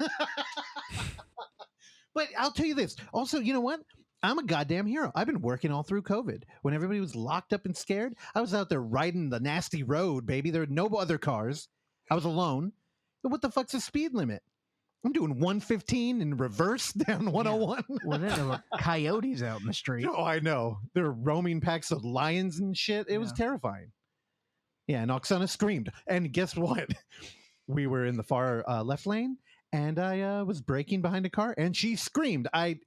But I'll tell you this. Also, you know what? I'm a goddamn hero. I've been working all through COVID. When everybody was locked up and scared, I was out there riding the nasty road, baby. There were no other cars. I was alone. But what the fuck's the speed limit? I'm doing 115 in reverse down 101. Yeah. Well, then there were coyotes out in the street. Oh, I know. There were roaming packs of lions and shit. It was terrifying. Yeah, and Oksana screamed. And guess what? We were in the far left lane, and I was braking behind a car, and she screamed. I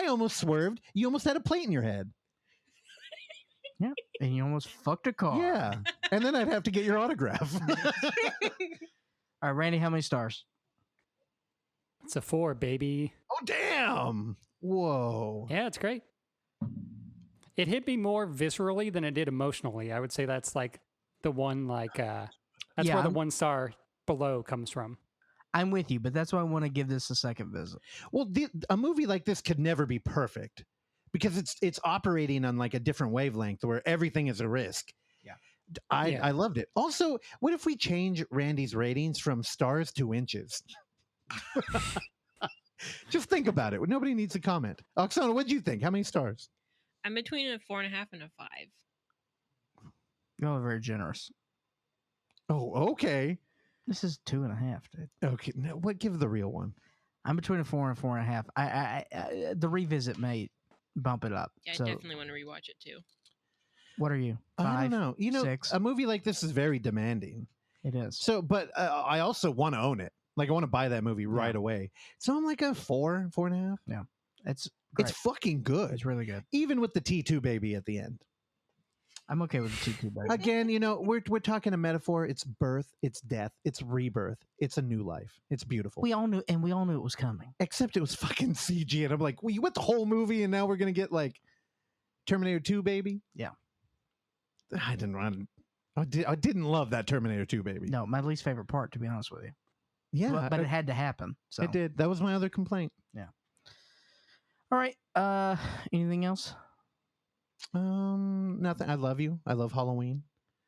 almost swerved. You almost had a plate in your head. Yeah, and you almost fucked a car. Yeah, and then I'd have to get your autograph. All right, Randy, how many stars? It's a 4, baby. Oh, damn. Whoa. Yeah, it's great. It hit me more viscerally than it did emotionally. I would say that's like the one, like, that's where the 1 star below comes from. I'm with you, but that's why I want to give this a second visit. Well, a movie like this could never be perfect because it's operating on like a different wavelength where everything is a risk. Yeah. I loved it. Also, what if we change Randy's ratings from stars to inches? Just think about it. Nobody needs to comment. Oksana, what did you think? How many stars? I'm between a 4.5 and a 5. Y'all are very generous. Oh, okay. This is 2.5, dude. Okay, now what? Give the real one. I'm between a 4 and 4.5. I the revisit may bump it up. Yeah, so I definitely want to rewatch it too. What are you? 5, I don't know. 6? A movie like this is very demanding. It is. So, but I also want to own it. Like, I want to buy that movie right away. So I'm like a 4, 4.5. Yeah, it's fucking good. It's really good, even with the T2 baby at the end. I'm okay with the T2 baby. Again, we're talking a metaphor. It's birth, it's death, it's rebirth, it's a new life. It's beautiful. We all knew it was coming. Except it was fucking CG, and I'm like, well, you went the whole movie, and now we're gonna get like Terminator 2 baby. Yeah, I didn't love that Terminator 2 baby. No, my least favorite part, to be honest with you. Yeah, but it had to happen. So it did. That was my other complaint. Yeah. All right. Anything else? Nothing. I love you. I love Halloween.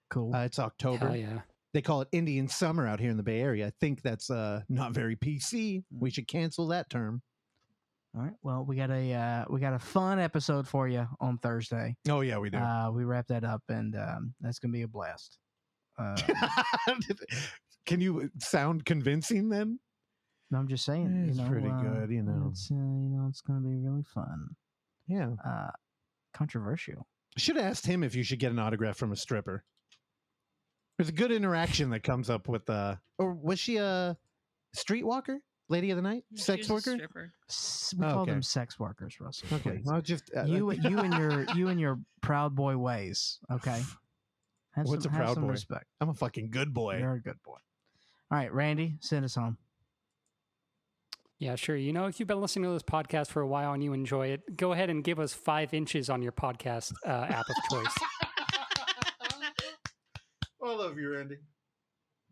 Cool. It's October. Hell yeah. They call it Indian Summer out here in the Bay Area. I think that's not very PC. We should cancel that term. All right. Well, we got a fun episode for you on Thursday. Oh yeah, we do. We wrap that up, and that's gonna be a blast. Can you sound convincing then? No, I'm just saying. It's pretty good. It's it's gonna be really fun. Yeah. Controversial. Should have asked him if you should get an autograph from a stripper. There's a good interaction that comes up with or was she a streetwalker? Lady of the night? Sex worker? We call them sex workers, Russell. Okay. Please. I'll just you and your proud boy ways. Okay. What's a proud boy? Respect. I'm a fucking good boy. You're a good boy. All right, Randy, send us home. Yeah, sure. If you've been listening to this podcast for a while and you enjoy it, go ahead and give us 5 inches on your podcast app of choice. I love you, Randy.